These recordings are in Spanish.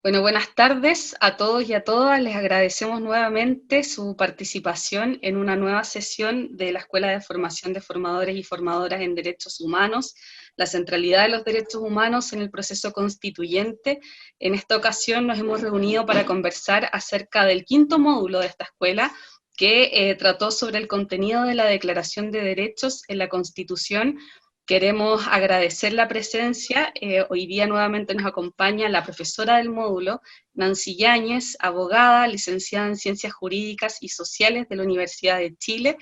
Bueno, buenas tardes a todos y a todas. Les agradecemos nuevamente su participación en una nueva sesión de la Escuela de Formación de Formadores y Formadoras en Derechos Humanos, la centralidad de los derechos humanos en el proceso constituyente. En esta ocasión nos hemos reunido para conversar acerca del quinto módulo de esta escuela, que trató sobre el contenido de la Declaración de Derechos en la Constitución. Queremos agradecer la presencia. Hoy día nuevamente nos acompaña la profesora del módulo, Nancy Yáñez, abogada, licenciada en Ciencias Jurídicas y Sociales de la Universidad de Chile,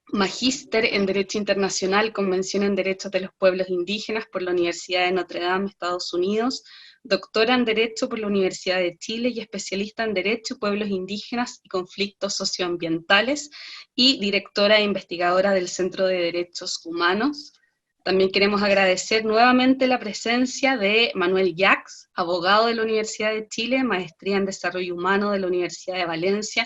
magíster en Derecho Internacional, Convención en Derechos de los Pueblos Indígenas por la Universidad de Notre Dame, Estados Unidos, doctora en Derecho por la Universidad de Chile y especialista en Derecho, Pueblos Indígenas y Conflictos Socioambientales, y directora e investigadora del Centro de Derechos Humanos. También queremos agradecer nuevamente la presencia de Manuel Jacks, abogado de la Universidad de Chile, maestría en Desarrollo Humano de la Universidad de Valencia,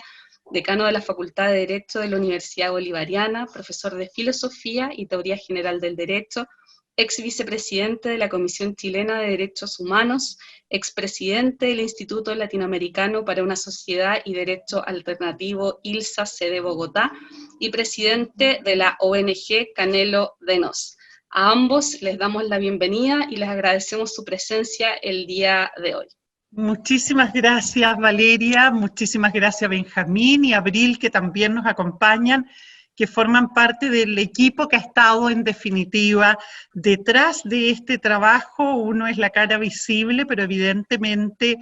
decano de la Facultad de Derecho de la Universidad Bolivariana, profesor de Filosofía y Teoría General del Derecho, ex vicepresidente de la Comisión Chilena de Derechos Humanos, expresidente del Instituto Latinoamericano para una Sociedad y Derecho Alternativo, ILSA, sede Bogotá, y presidente de la ONG Canelo de Nos. A ambos les damos la bienvenida y les agradecemos su presencia el día de hoy. Muchísimas gracias, Valeria, muchísimas gracias, Benjamín y Abril, que también nos acompañan, que forman parte del equipo que ha estado, en definitiva, detrás de este trabajo. Uno es la cara visible, pero evidentemente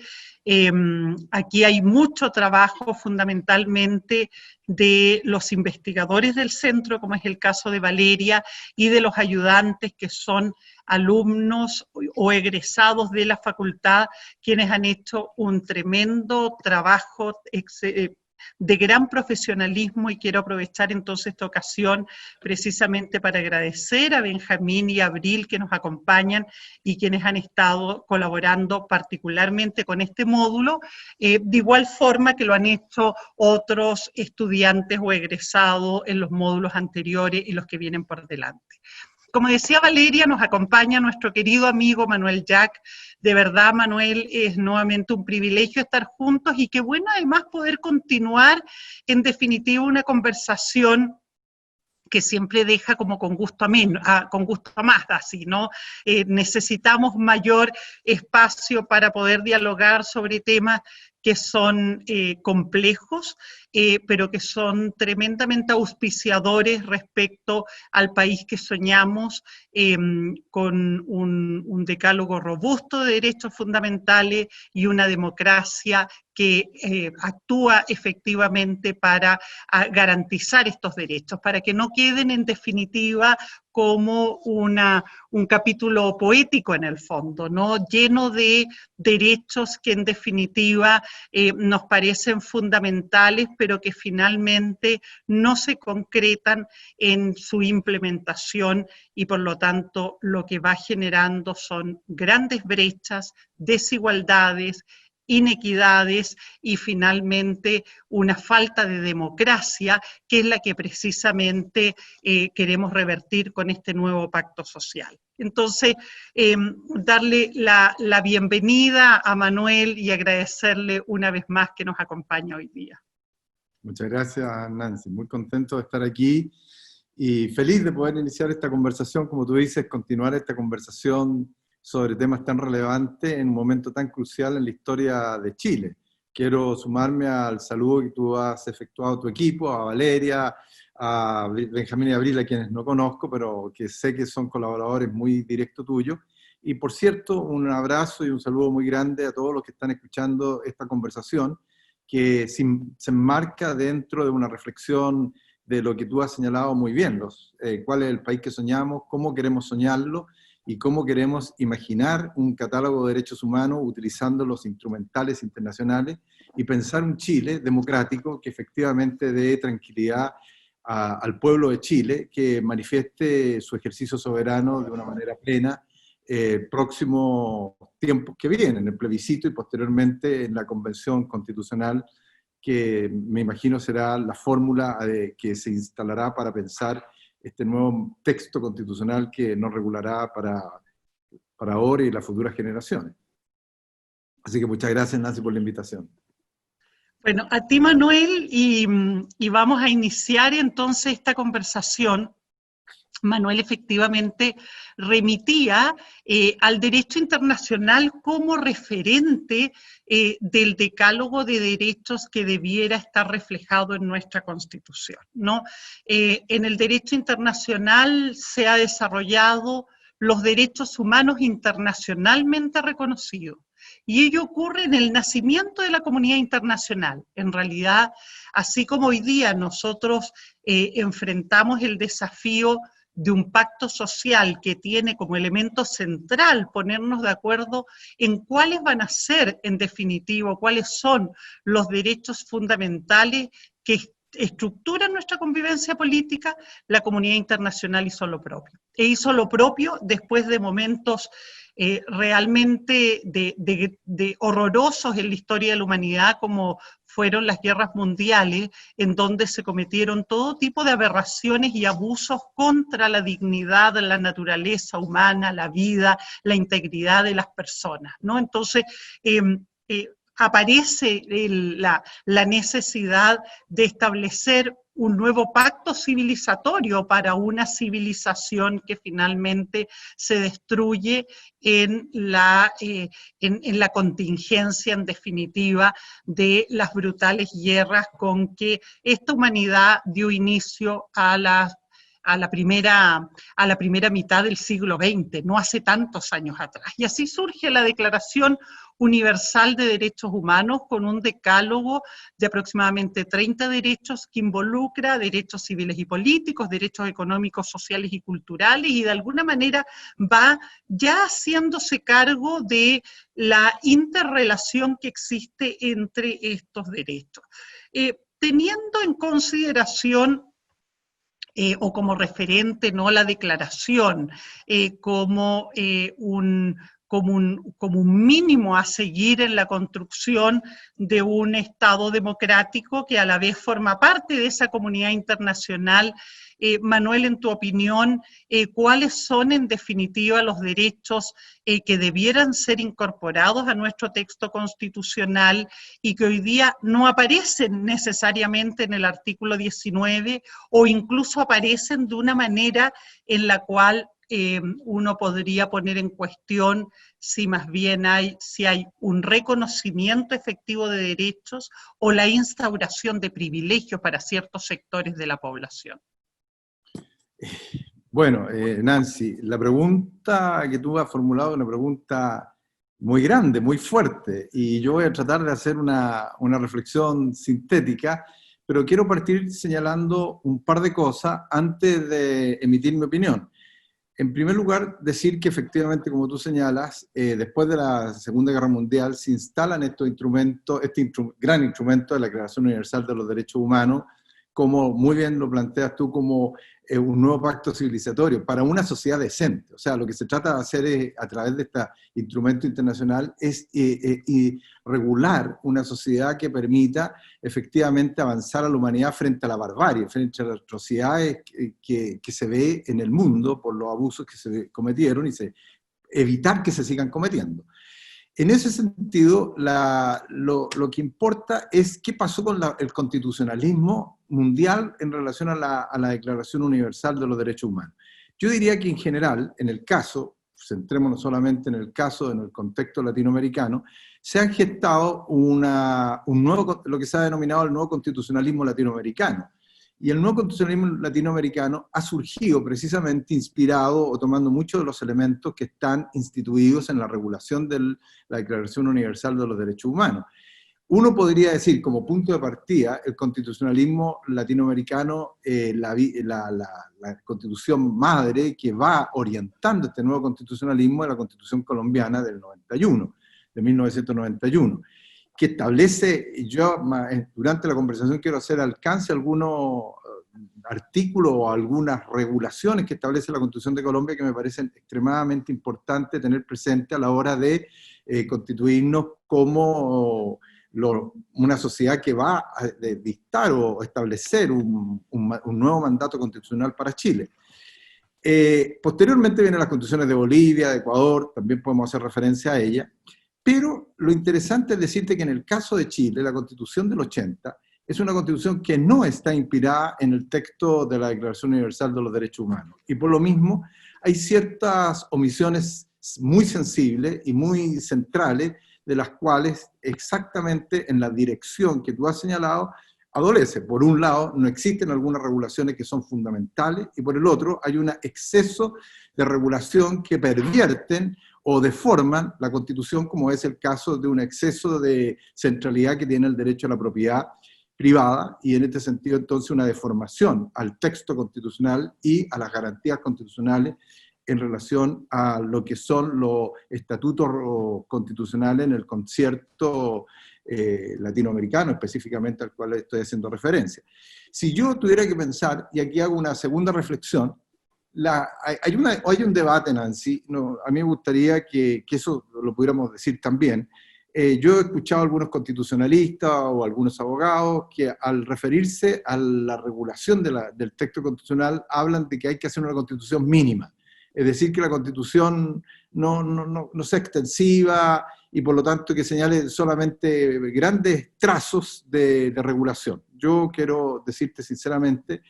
aquí hay mucho trabajo, fundamentalmente de los investigadores del centro, como es el caso de Valeria, y de los ayudantes que son alumnos o egresados de la facultad, quienes han hecho un tremendo trabajo de gran profesionalismo, y quiero aprovechar entonces esta ocasión precisamente para agradecer a Benjamín y a Abril, que nos acompañan y quienes han estado colaborando particularmente con este módulo, de igual forma que lo han hecho otros estudiantes o egresados en los módulos anteriores y los que vienen por delante. Como decía Valeria, nos acompaña nuestro querido amigo Manuel Jack. De verdad, Manuel, es nuevamente un privilegio estar juntos, y qué bueno además poder continuar, en definitiva, una conversación que siempre deja como con gusto a más, así, ¿no? Necesitamos mayor espacio para poder dialogar sobre temas que son complejos, pero que son tremendamente auspiciadores respecto al país que soñamos, con un decálogo robusto de derechos fundamentales y una democracia que actúa efectivamente para garantizar estos derechos, para que no queden en definitiva como un capítulo poético en el fondo, ¿no? Lleno de derechos que en definitiva nos parecen fundamentales, pero que finalmente no se concretan en su implementación, y por lo tanto lo que va generando son grandes brechas, desigualdades, inequidades y finalmente una falta de democracia, que es la que precisamente queremos revertir con este nuevo pacto social. Entonces, darle la bienvenida a Manuel y agradecerle una vez más que nos acompaña hoy día. Muchas gracias, Nancy. Muy contento de estar aquí y feliz de poder iniciar esta conversación, como tú dices, continuar esta conversación sobre temas tan relevantes en un momento tan crucial en la historia de Chile. Quiero sumarme al saludo que tú has efectuado a tu equipo, a Valeria, a Benjamín y Abril, a quienes no conozco, pero que sé que son colaboradores muy directos tuyos. Y por cierto, un abrazo y un saludo muy grande a todos los que están escuchando esta conversación, que se enmarca dentro de una reflexión de lo que tú has señalado muy bien, cuál es el país que soñamos, cómo queremos soñarlo y cómo queremos imaginar un catálogo de derechos humanos utilizando los instrumentales internacionales y pensar un Chile democrático que efectivamente dé tranquilidad al pueblo de Chile, que manifieste su ejercicio soberano de una manera plena próximos tiempos que vienen, el plebiscito y posteriormente en la convención constitucional, que me imagino será la fórmula que se instalará para pensar este nuevo texto constitucional que nos regulará para ahora y las futuras generaciones. Así que muchas gracias, Nancy, por la invitación. Bueno, a ti, Manuel, y vamos a iniciar entonces esta conversación. Manuel efectivamente remitía al derecho internacional como referente del decálogo de derechos que debiera estar reflejado en nuestra Constitución, ¿no? En el derecho internacional se ha desarrollado los derechos humanos internacionalmente reconocidos. Y ello ocurre en el nacimiento de la comunidad internacional. En realidad, así como hoy día nosotros enfrentamos el desafío de un pacto social que tiene como elemento central ponernos de acuerdo en cuáles van a ser, en definitivo, cuáles son los derechos fundamentales que estructuran nuestra convivencia política, la comunidad internacional hizo lo propio. E hizo lo propio después de momentos realmente de horrorosos en la historia de la humanidad, como fueron las guerras mundiales, en donde se cometieron todo tipo de aberraciones y abusos contra la dignidad, la naturaleza humana, la vida, la integridad de las personas, ¿no? Entonces, aparece la necesidad de establecer un nuevo pacto civilizatorio para una civilización que finalmente se destruye en la contingencia, en definitiva, de las brutales guerras con que esta humanidad dio inicio a la primera mitad del siglo XX, no hace tantos años atrás. Y así surge la Declaración Universal de Derechos Humanos, con un decálogo de aproximadamente 30 derechos que involucra derechos civiles y políticos, derechos económicos, sociales y culturales, y de alguna manera va ya haciéndose cargo de la interrelación que existe entre estos derechos. Teniendo en consideración o como referente, no la declaración, como un mínimo a seguir en la construcción de un Estado democrático que a la vez forma parte de esa comunidad internacional. Manuel, en tu opinión, ¿cuáles son en definitiva los derechos que debieran ser incorporados a nuestro texto constitucional y que hoy día no aparecen necesariamente en el artículo 19 o incluso aparecen de una manera en la cual uno podría poner en cuestión si más bien hay un reconocimiento efectivo de derechos o la instauración de privilegios para ciertos sectores de la población? Bueno, Nancy, la pregunta que tú has formulado es una pregunta muy grande, muy fuerte, y yo voy a tratar de hacer una reflexión sintética, pero quiero partir señalando un par de cosas antes de emitir mi opinión. En primer lugar, decir que efectivamente, como tú señalas, después de la Segunda Guerra Mundial se instalan estos instrumentos, gran instrumento de la Declaración Universal de los Derechos Humanos, como muy bien lo planteas tú, como un nuevo pacto civilizatorio para una sociedad decente. O sea, lo que se trata de hacer es, a través de este instrumento internacional, es regular una sociedad que permita efectivamente avanzar a la humanidad frente a la barbarie, frente a las atrocidades que se ve en el mundo por los abusos que se cometieron y evitar que se sigan cometiendo. En ese sentido, lo que importa es qué pasó con el constitucionalismo mundial en relación a la Declaración Universal de los Derechos Humanos. Yo diría que en general, en el caso, centrémonos solamente en el caso, en el contexto latinoamericano, se ha gestado lo que se ha denominado el nuevo constitucionalismo latinoamericano. Y el nuevo constitucionalismo latinoamericano ha surgido precisamente inspirado o tomando muchos de los elementos que están instituidos en la regulación de la Declaración Universal de los Derechos Humanos. Uno podría decir, como punto de partida, el constitucionalismo latinoamericano, la constitución madre que va orientando este nuevo constitucionalismo es la Constitución colombiana del 91, de 1991. Que establece, durante la conversación quiero hacer alcance algunos artículos o algunas regulaciones que establece la Constitución de Colombia que me parecen extremadamente importantes tener presente a la hora de constituirnos como una sociedad que va a dictar o establecer un nuevo mandato constitucional para Chile. Posteriormente vienen las constituciones de Bolivia, de Ecuador, también podemos hacer referencia a ellas. Pero lo interesante es decirte que en el caso de Chile, la Constitución del 80 es una Constitución que no está inspirada en el texto de la Declaración Universal de los Derechos Humanos. Y por lo mismo, hay ciertas omisiones muy sensibles y muy centrales, de las cuales exactamente en la dirección que tú has señalado, adolece. Por un lado, no existen algunas regulaciones que son fundamentales, y por el otro, hay un exceso de regulación que pervierten o deforman la Constitución, como es el caso de un exceso de centralidad que tiene el derecho a la propiedad privada, y en este sentido entonces una deformación al texto constitucional y a las garantías constitucionales en relación a lo que son los estatutos constitucionales en el concierto latinoamericano, específicamente al cual estoy haciendo referencia. Si yo tuviera que pensar, y aquí hago una segunda reflexión, hay un debate, Nancy, a mí me gustaría que eso lo pudiéramos decir también. Yo he escuchado a algunos constitucionalistas o algunos abogados que al referirse a la regulación del texto constitucional hablan de que hay que hacer una constitución mínima, es decir, que la constitución no sea extensiva y por lo tanto que señale solamente grandes trazos de regulación. Yo quiero decirte sinceramente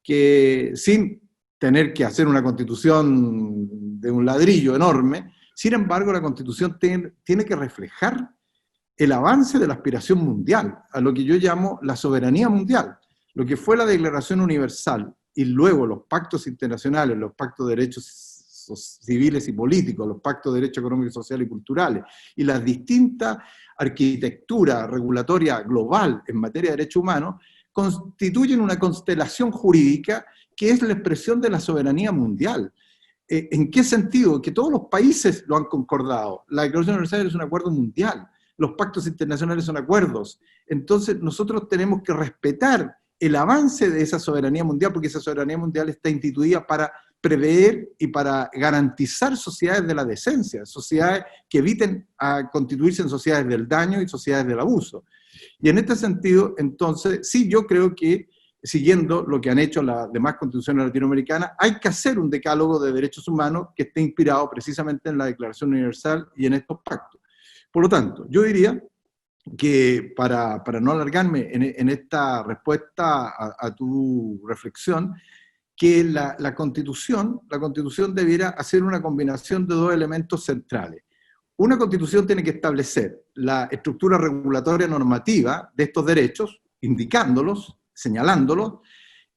que sin tener que hacer una constitución de un ladrillo enorme, sin embargo la constitución tiene que reflejar el avance de la aspiración mundial, a lo que yo llamo la soberanía mundial. Lo que fue la Declaración Universal y luego los pactos internacionales, los pactos de derechos civiles y políticos, los pactos de derechos económicos, sociales y culturales, y las distintas arquitecturas regulatorias global en materia de derechos humanos, constituyen una constelación jurídica que es la expresión de la soberanía mundial. ¿En qué sentido? Que todos los países lo han concordado. La Declaración Universal es un acuerdo mundial, los pactos internacionales son acuerdos. Entonces nosotros tenemos que respetar el avance de esa soberanía mundial, porque esa soberanía mundial está instituida para prever y para garantizar sociedades de la decencia, sociedades que eviten a constituirse en sociedades del daño y sociedades del abuso. Y en este sentido, entonces, sí, yo creo que, siguiendo lo que han hecho las demás constituciones latinoamericanas, hay que hacer un decálogo de derechos humanos que esté inspirado precisamente en la Declaración Universal y en estos pactos. Por lo tanto, yo diría que para no alargarme en esta respuesta a tu reflexión, que la Constitución debiera hacer una combinación de dos elementos centrales. Una Constitución tiene que establecer la estructura regulatoria normativa de estos derechos, indicándolos, señalándolos,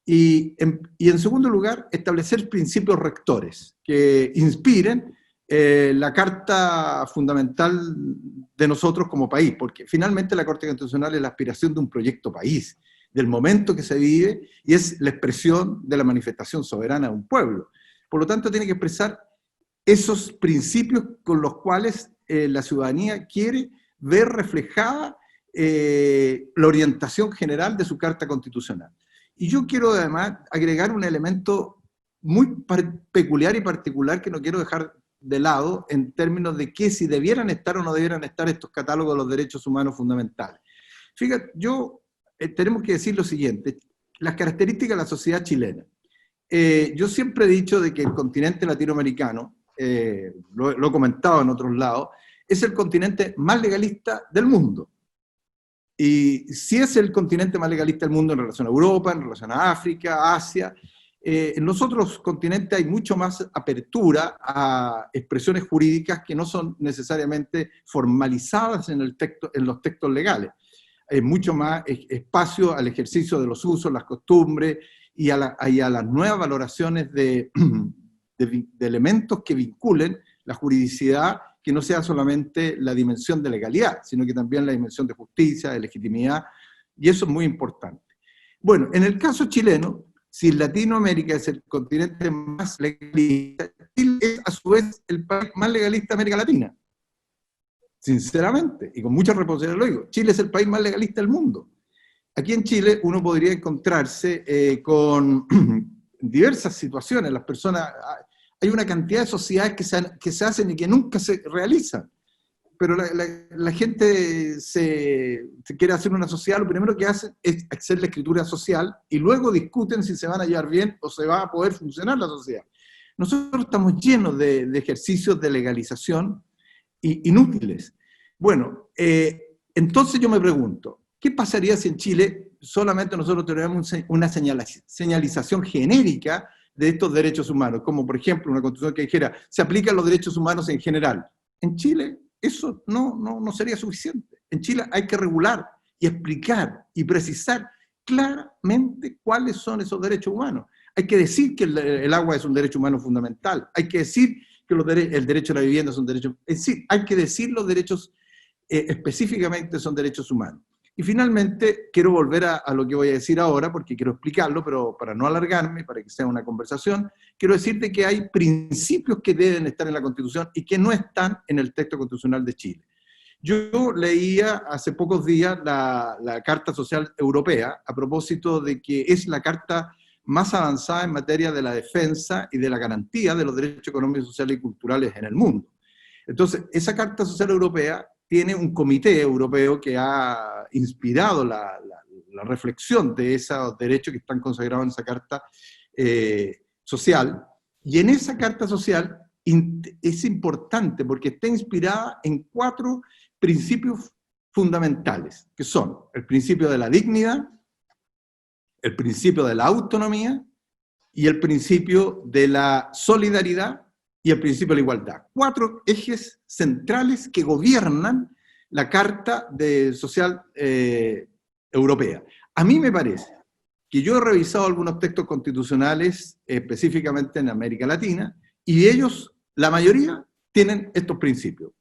y en segundo lugar, establecer principios rectores que inspiren la Carta Fundamental de nosotros como país, porque finalmente la Corte Constitucional es la aspiración de un proyecto país, del momento que se vive, y es la expresión de la manifestación soberana de un pueblo. Por lo tanto, tiene que expresar esos principios con los cuales la ciudadanía quiere ver reflejada la orientación general de su Carta Constitucional. Y yo quiero además agregar un elemento muy peculiar y particular que no quiero dejar de lado en términos de que si debieran estar o no debieran estar estos catálogos de los derechos humanos fundamentales. Fíjate, tenemos que decir lo siguiente, las características de la sociedad chilena. Yo siempre he dicho de que el continente latinoamericano, lo he comentado en otros lados, es el continente más legalista del mundo. Y si es el continente más legalista del mundo en relación a Europa, en relación a África, Asia, en los otros continentes hay mucho más apertura a expresiones jurídicas que no son necesariamente formalizadas en los textos legales. Hay mucho más espacio al ejercicio de los usos, las costumbres y a las nuevas valoraciones de elementos que vinculen la juridicidad, que no sea solamente la dimensión de legalidad, sino que también la dimensión de justicia, de legitimidad, y eso es muy importante. Bueno, en el caso chileno, si Latinoamérica es el continente más legalista, Chile es a su vez el país más legalista de América Latina. Sinceramente, y con mucha responsabilidad lo digo, Chile es el país más legalista del mundo. Aquí en Chile uno podría encontrarse con diversas situaciones. Las personas, hay una cantidad de sociedades que se hacen y que nunca se realizan. Pero la gente se quiere hacer una sociedad, lo primero que hace es hacer la escritura social y luego discuten si se van a llevar bien o se va a poder funcionar la sociedad. Nosotros estamos llenos de ejercicios de legalización inútiles. Bueno, entonces yo me pregunto, ¿qué pasaría si en Chile solamente nosotros tenemos una señalización genérica de estos derechos humanos? Como por ejemplo una constitución que dijera, se aplican los derechos humanos en general. En Chile eso no sería suficiente. En Chile hay que regular y explicar y precisar claramente cuáles son esos derechos humanos. Hay que decir que el agua es un derecho humano fundamental. Hay que decir que el derecho a la vivienda es un derecho... Es decir, hay que decir los derechos específicamente son derechos humanos. Y finalmente, quiero volver a lo que voy a decir ahora, porque quiero explicarlo, pero para no alargarme, para que sea una conversación, quiero decirte que hay principios que deben estar en la Constitución y que no están en el texto constitucional de Chile. Yo leía hace pocos días la Carta Social Europea, a propósito de que es la carta más avanzada en materia de la defensa y de la garantía de los derechos económicos, sociales y culturales en el mundo. Entonces, esa Carta Social Europea tiene un comité europeo que ha inspirado la reflexión de esos derechos que están consagrados en esa Carta Social, y en esa Carta Social es importante porque está inspirada en 4 principios fundamentales, que son el principio de la dignidad, el principio de la autonomía y el principio de la solidaridad y el principio de la igualdad. 4 ejes centrales que gobiernan la Carta Social Europea. A mí me parece que yo he revisado algunos textos constitucionales, específicamente en América Latina, y ellos, la mayoría, tienen estos principios.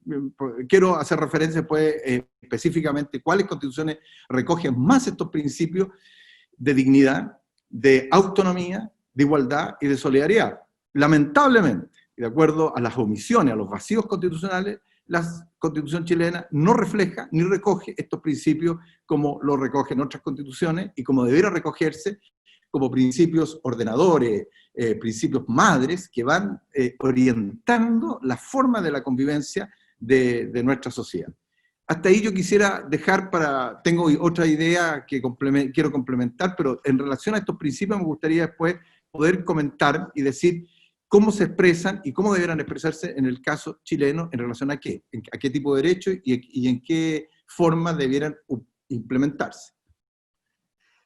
Quiero hacer referencia pues, específicamente cuáles constituciones recogen más estos principios de dignidad, de autonomía, de igualdad y de solidaridad. Lamentablemente, de acuerdo a las omisiones, a los vacíos constitucionales, la Constitución chilena no refleja ni recoge estos principios como lo recogen otras constituciones y como debiera recogerse como principios ordenadores, principios madres que van orientando la forma de la convivencia de nuestra sociedad. Hasta ahí yo quisiera dejar tengo otra idea que quiero complementar, pero en relación a estos principios me gustaría después poder comentar y decir cómo se expresan y cómo deberán expresarse en el caso chileno en relación a qué tipo de derecho y en qué forma debieran implementarse.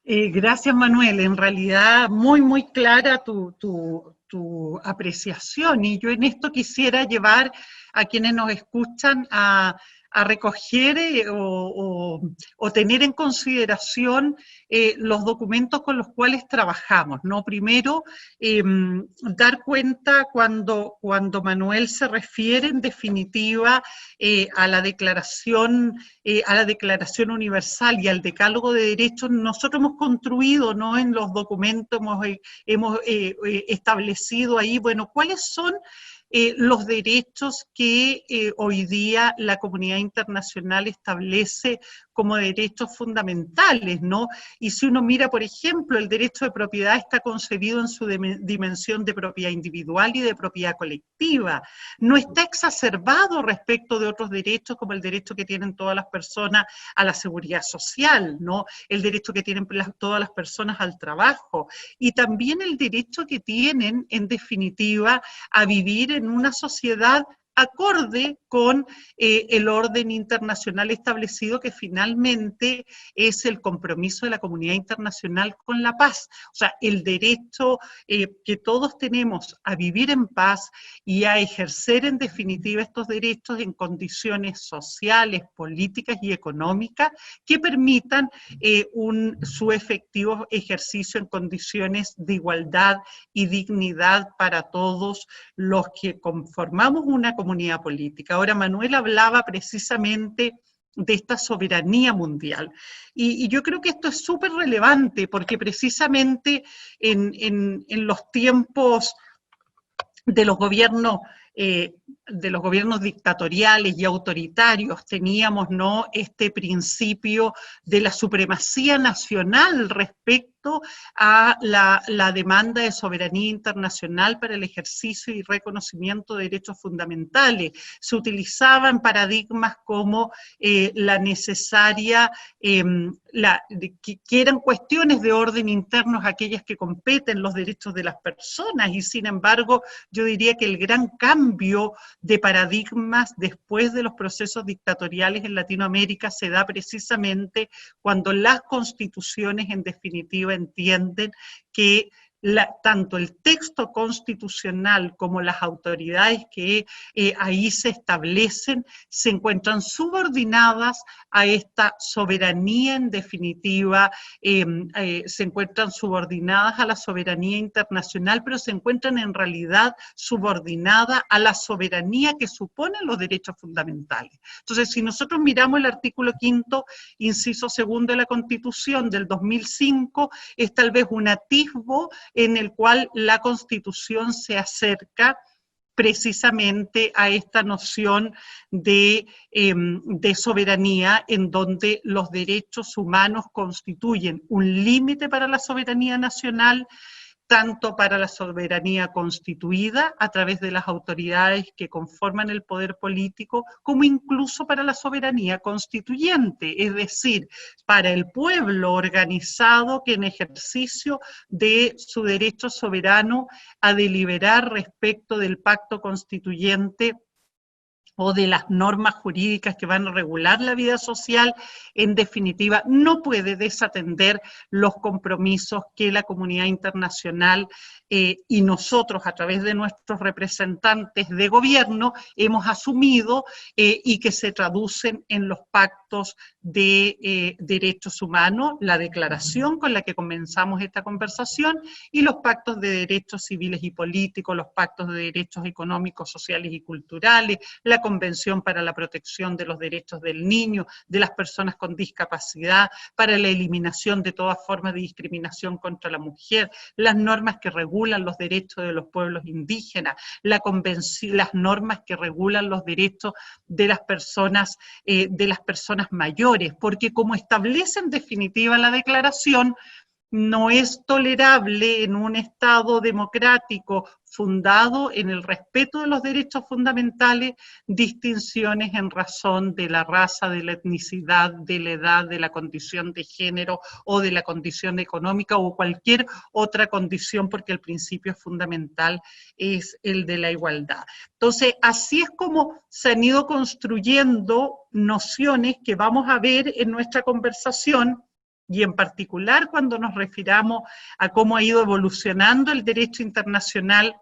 Gracias, Manuel. En realidad, muy clara tu apreciación, y yo en esto quisiera llevar a quienes nos escuchan a recoger o tener en consideración los documentos con los cuales trabajamos, ¿no? Primero, dar cuenta cuando Manuel se refiere en definitiva a la Declaración Universal y al Decálogo de Derechos. Nosotros hemos construido, ¿no? En los documentos hemos establecido ahí, bueno, cuáles son los derechos que hoy día la comunidad internacional establece como derechos fundamentales, ¿no? Y si uno mira, por ejemplo, el derecho de propiedad está concebido en su dimensión de propiedad individual y de propiedad colectiva. No está exacerbado respecto de otros derechos, como el derecho que tienen todas las personas a la seguridad social, ¿no? El derecho que tienen todas las personas al trabajo, y también el derecho que tienen, en definitiva, a vivir en una sociedad acorde con el orden internacional establecido, que finalmente es el compromiso de la comunidad internacional con la paz. O sea, el derecho que todos tenemos a vivir en paz y a ejercer en definitiva estos derechos en condiciones sociales, políticas y económicas que permitan su efectivo ejercicio en condiciones de igualdad y dignidad para todos los que conformamos una comunidad política. Ahora, Manuel hablaba precisamente de esta soberanía mundial. Y yo creo que esto es súper relevante, porque precisamente en los tiempos de los gobiernos dictatoriales y autoritarios teníamos, ¿no?, este principio de la supremacía nacional respecto a la demanda de soberanía internacional para el ejercicio y reconocimiento de derechos fundamentales. Se utilizaban paradigmas como la necesaria, que eran cuestiones de orden internos, aquellas que competen los derechos de las personas, y sin embargo yo diría que el gran cambio cambio de paradigmas después de los procesos dictatoriales en Latinoamérica se da precisamente cuando las constituciones en definitiva entienden que tanto el texto constitucional como las autoridades que ahí se establecen se encuentran subordinadas a esta soberanía en definitiva, se encuentran subordinadas a la soberanía internacional, pero se encuentran en realidad subordinadas a la soberanía que suponen los derechos fundamentales. Entonces, si nosotros miramos el artículo 5º, inciso 2 de la Constitución del 2005, es tal vez un atisbo en el cual la Constitución se acerca precisamente a esta noción de soberanía, en donde los derechos humanos constituyen un límite para la soberanía nacional, tanto para la soberanía constituida a través de las autoridades que conforman el poder político, como incluso para la soberanía constituyente, es decir, para el pueblo organizado que en ejercicio de su derecho soberano a deliberar respecto del pacto constituyente o de las normas jurídicas que van a regular la vida social, en definitiva, no puede desatender los compromisos que la comunidad internacional y nosotros, a través de nuestros representantes de gobierno, hemos asumido y que se traducen en los pactos de derechos humanos, la declaración con la que comenzamos esta conversación, y los pactos de derechos civiles y políticos, los pactos de derechos económicos, sociales y culturales, la Convención para la Protección de los Derechos del Niño, de las personas con discapacidad, para la eliminación de todas formas de discriminación contra la mujer, las normas que regulan los derechos de los pueblos indígenas, las normas que regulan los derechos de las personas mayores, porque como establece en definitiva la declaración, no es tolerable en un Estado democrático fundado en el respeto de los derechos fundamentales, distinciones en razón de la raza, de la etnicidad, de la edad, de la condición de género o de la condición económica o cualquier otra condición, porque el principio fundamental es el de la igualdad. Entonces, así es como se han ido construyendo nociones que vamos a ver en nuestra conversación, y en particular cuando nos refiramos a cómo ha ido evolucionando el derecho internacional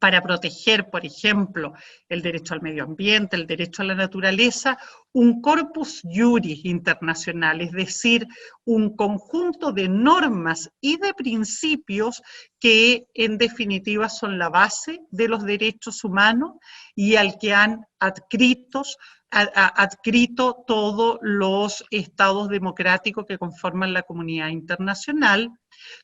para proteger, por ejemplo, el derecho al medio ambiente, el derecho a la naturaleza, un corpus juris internacional, es decir, un conjunto de normas y de principios que en definitiva son la base de los derechos humanos y al que han adscrito todos los estados democráticos que conforman la comunidad internacional.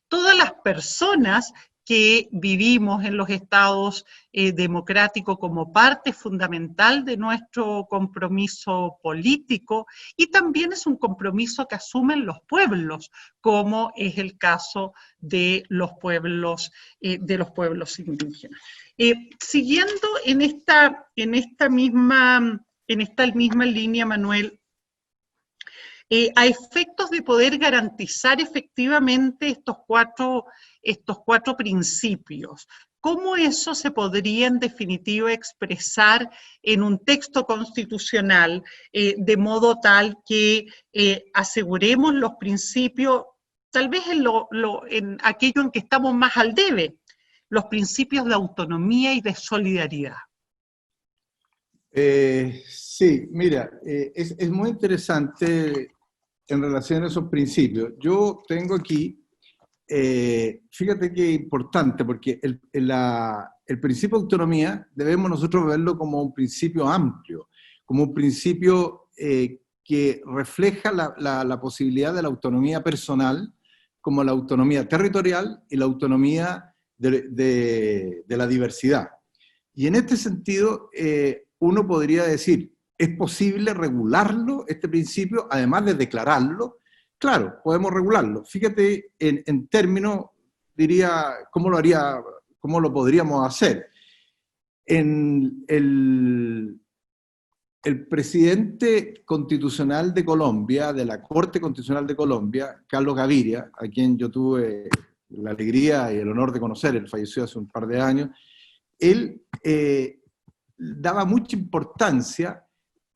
Todas las personas que vivimos en los estados democráticos como parte fundamental de nuestro compromiso político, y también es un compromiso que asumen los pueblos, como es el caso de los pueblos indígenas. Siguiendo en esta misma línea, Manuel, a efectos de poder garantizar efectivamente estos cuatro principios, ¿cómo eso se podría en definitiva expresar en un texto constitucional de modo tal que aseguremos los principios, tal vez en aquello en que estamos más al debe, los principios de autonomía y de solidaridad? Sí, mira, es muy interesante en relación a esos principios. Yo tengo aquí, fíjate qué importante, porque el principio de autonomía debemos nosotros verlo como un principio amplio, como un principio que refleja la posibilidad de la autonomía personal, como la autonomía territorial y la autonomía de la diversidad. Y en este sentido, uno podría decir, ¿es posible regularlo, este principio, además de declararlo? Claro, podemos regularlo. Fíjate en términos, diría, ¿cómo lo podríamos hacer? El presidente constitucional de Colombia, de la Corte Constitucional de Colombia, Carlos Gaviria, a quien yo tuve la alegría y el honor de conocer, él falleció hace un par de años, él daba mucha importancia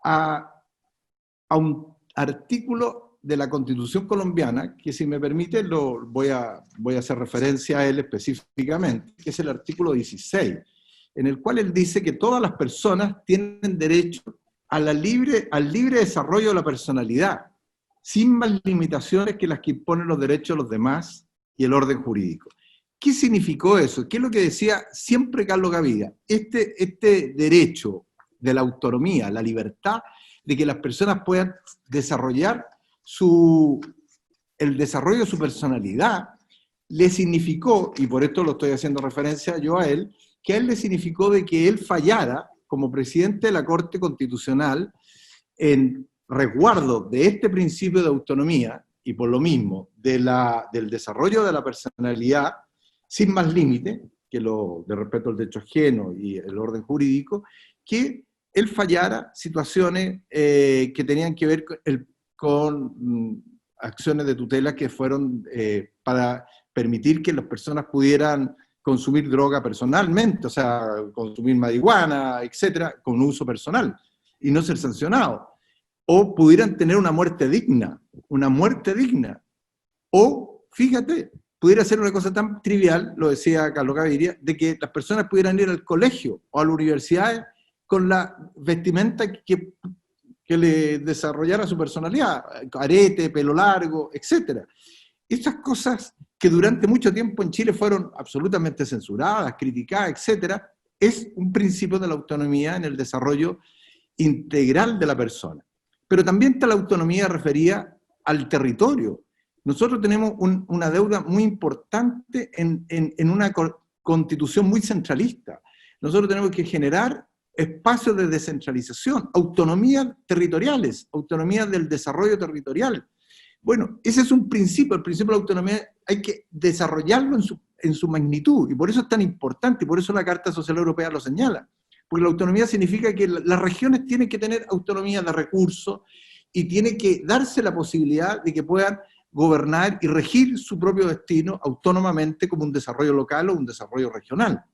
a un artículo de la Constitución colombiana, que si me permite voy a hacer referencia a él específicamente, que es el artículo 16, en el cual él dice que todas las personas tienen derecho al libre desarrollo de la personalidad, sin más limitaciones que las que imponen los derechos de los demás y el orden jurídico. ¿Qué significó eso? ¿Qué es lo que decía siempre Carlos Gaviria? Este derecho de la autonomía, la libertad, de que las personas puedan desarrollar el desarrollo de su personalidad, le significó, y por esto lo estoy haciendo referencia yo a él, que a él le significó de que él fallara como presidente de la Corte Constitucional en resguardo de este principio de autonomía, y por lo mismo del desarrollo de la personalidad, sin más límite que de respeto al derecho ajeno y el orden jurídico, que él fallara situaciones que tenían que ver con acciones de tutela que fueron para permitir que las personas pudieran consumir droga personalmente, o sea, consumir marihuana, etcétera, con uso personal, y no ser sancionado. O pudieran tener una muerte digna, o, fíjate, pudiera ser una cosa tan trivial, lo decía Carlos Gaviria, de que las personas pudieran ir al colegio o a la universidad con la vestimenta que le desarrollara su personalidad, arete, pelo largo, etc. Estas cosas que durante mucho tiempo en Chile fueron absolutamente censuradas, criticadas, etc., es un principio de la autonomía en el desarrollo integral de la persona. Pero también está la autonomía referida al territorio. Nosotros tenemos una deuda muy importante en una constitución muy centralista. Nosotros tenemos que generar espacios de descentralización, autonomías territoriales, autonomía del desarrollo territorial. Bueno, ese es un principio, el principio de la autonomía hay que desarrollarlo en su magnitud, y por eso es tan importante, y por eso la Carta Social Europea lo señala, porque la autonomía significa que las regiones tienen que tener autonomía de recursos, y tiene que darse la posibilidad de que puedan gobernar y regir su propio destino autónomamente como un desarrollo local o un desarrollo regional.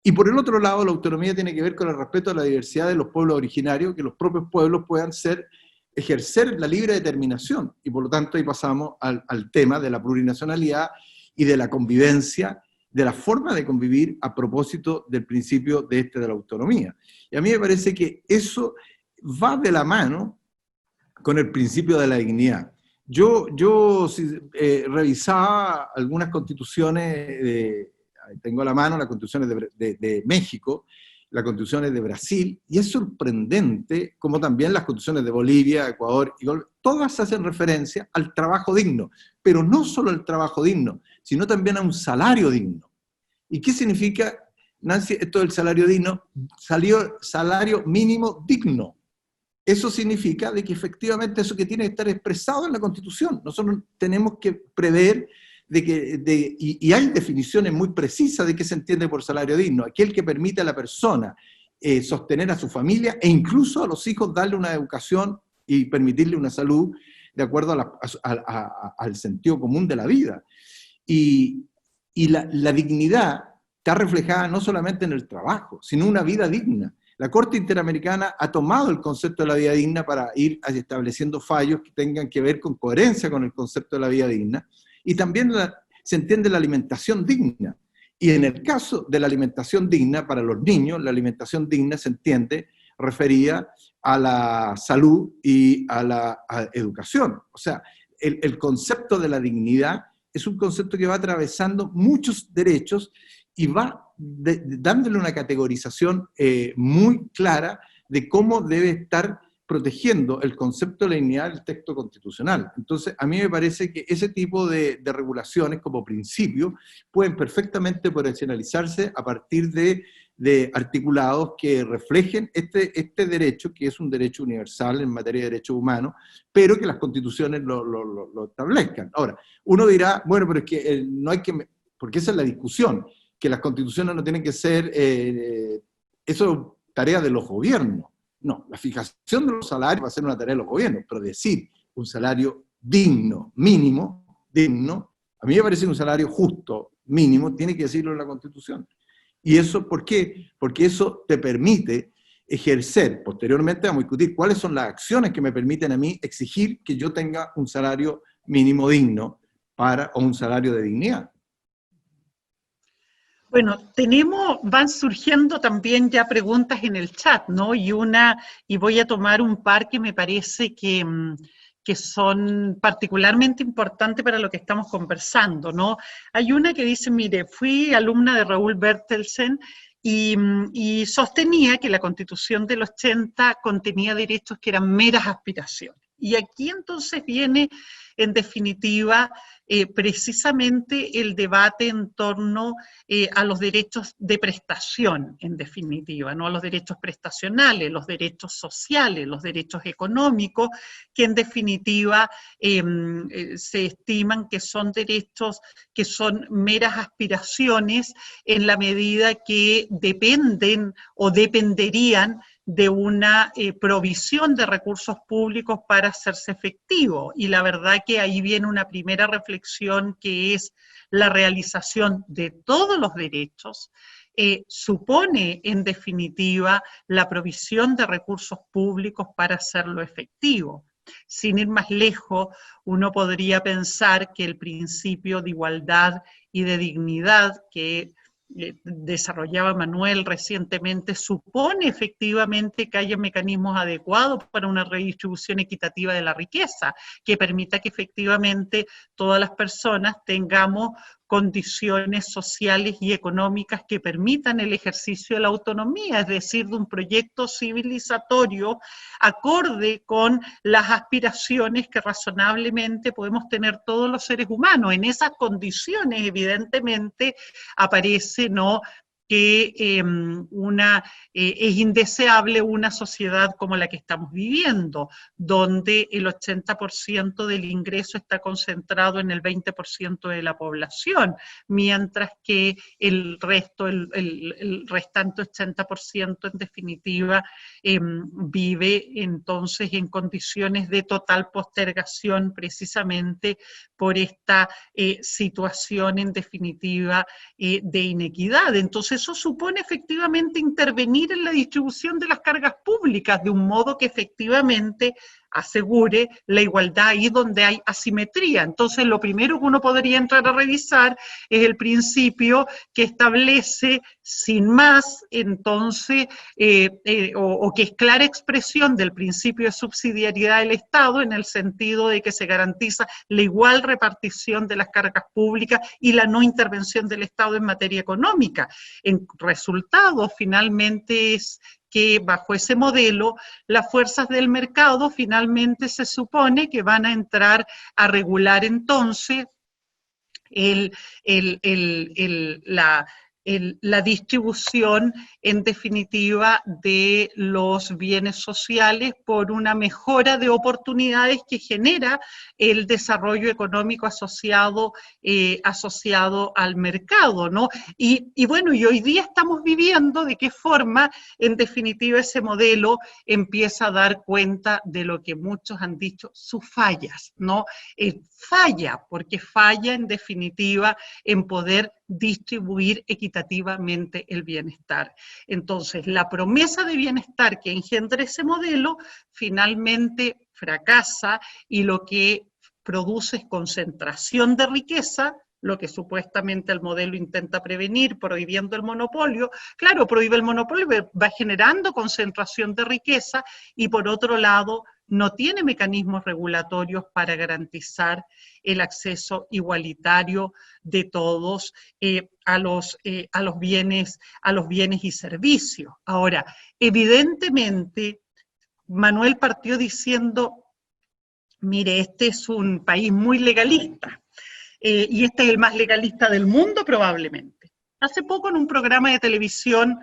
Y por el otro lado, la autonomía tiene que ver con el respeto a la diversidad de los pueblos originarios, que los propios pueblos puedan ejercer la libre determinación, y por lo tanto ahí pasamos al tema de la plurinacionalidad y de la convivencia, de la forma de convivir a propósito del principio de la autonomía. Y a mí me parece que eso va de la mano con el principio de la dignidad. Yo revisaba algunas constituciones, tengo a la mano las constituciones de México, las constituciones de Brasil, y es sorprendente como también las constituciones de Bolivia, Ecuador, y todas hacen referencia al trabajo digno, pero no solo al trabajo digno, sino también a un salario digno. ¿Y qué significa, Nancy, esto del salario digno? Salario mínimo digno. Eso significa de que efectivamente eso que tiene que estar expresado en la Constitución. Nosotros tenemos que prever y hay definiciones muy precisas de qué se entiende por salario digno. Aquel que permite a la persona sostener a su familia e incluso a los hijos darle una educación y permitirle una salud de acuerdo al sentido común de la vida. Y la dignidad está reflejada no solamente en el trabajo, sino una vida digna. La Corte Interamericana ha tomado el concepto de la vida digna para ir estableciendo fallos que tengan que ver con coherencia con el concepto de la vida digna, y también se entiende la alimentación digna. Y en el caso de la alimentación digna para los niños, la alimentación digna se entiende referida a la salud y a la educación. O sea, el concepto de la dignidad es un concepto que va atravesando muchos derechos y va dándole una categorización muy clara de cómo debe estar protegiendo el concepto de la dignidad del texto constitucional. Entonces, a mí me parece que ese tipo de regulaciones como principio pueden perfectamente operacionalizarse a partir de articulados que reflejen este derecho, que es un derecho universal en materia de derechos humanos, pero que las constituciones lo establezcan. Ahora, uno dirá, bueno, pero es que no hay que... Porque esa es la discusión, que las constituciones no tienen que ser, eso es tarea de los gobiernos. No, la fijación de los salarios va a ser una tarea de los gobiernos, pero decir un salario digno, mínimo, digno, a mí me parece que un salario justo, mínimo, tiene que decirlo en la Constitución. ¿Y eso por qué? Porque eso te permite ejercer, posteriormente vamos a discutir cuáles son las acciones que me permiten a mí exigir que yo tenga un salario mínimo digno o un salario de dignidad. Bueno, van surgiendo también ya preguntas en el chat, ¿no? Y voy a tomar un par que me parece que son particularmente importantes para lo que estamos conversando, ¿no? Hay una que dice, mire, fui alumna de Raúl Bertelsen y sostenía que la Constitución del 80 contenía derechos que eran meras aspiraciones. Y aquí entonces viene, en definitiva, precisamente el debate en torno a los derechos de prestación, en definitiva, no a los derechos prestacionales, los derechos sociales, los derechos económicos, que en definitiva se estiman que son derechos que son meras aspiraciones en la medida que dependen o dependerían de una provisión de recursos públicos para hacerse efectivo. Y la verdad que ahí viene una primera reflexión que es la realización de todos los derechos, supone en definitiva la provisión de recursos públicos para hacerlo efectivo. Sin ir más lejos, uno podría pensar que el principio de igualdad y de dignidad que desarrollaba Manuel recientemente, supone efectivamente que haya mecanismos adecuados para una redistribución equitativa de la riqueza, que permita que efectivamente todas las personas tengamos condiciones sociales y económicas que permitan el ejercicio de la autonomía, es decir, de un proyecto civilizatorio acorde con las aspiraciones que razonablemente podemos tener todos los seres humanos. En esas condiciones, evidentemente, aparece, ¿no?, que es indeseable una sociedad como la que estamos viviendo, donde el 80% del ingreso está concentrado en el 20% de la población, mientras que el restante 80% en definitiva vive entonces en condiciones de total postergación precisamente por esta situación en definitiva de inequidad. Entonces eso supone efectivamente intervenir en la distribución de las cargas públicas de un modo que efectivamente asegure la igualdad ahí donde hay asimetría. Entonces lo primero que uno podría entrar a revisar es el principio que establece sin más, entonces, o que es clara expresión del principio de subsidiariedad del Estado en el sentido de que se garantiza la igual repartición de las cargas públicas y la no intervención del Estado en materia económica. En resultado, finalmente es que bajo ese modelo, las fuerzas del mercado finalmente se supone que van a entrar a regular entonces la distribución, en definitiva, de los bienes sociales por una mejora de oportunidades que genera el desarrollo económico asociado al mercado, ¿no? Y bueno, y hoy día estamos viviendo de qué forma, en definitiva, ese modelo empieza a dar cuenta de lo que muchos han dicho, sus fallas, ¿no? Falla, porque falla, en definitiva, en poder distribuir equitativamente el bienestar. Entonces, la promesa de bienestar que engendra ese modelo finalmente fracasa y lo que produce es concentración de riqueza, lo que supuestamente el modelo intenta prevenir prohibiendo el monopolio. Claro, prohíbe el monopolio, va generando concentración de riqueza y por otro lado no tiene mecanismos regulatorios para garantizar el acceso igualitario de todos a los bienes y servicios. Ahora, evidentemente, Manuel partió diciendo, mire, este es un país muy legalista, y este es el más legalista del mundo probablemente. Hace poco en un programa de televisión,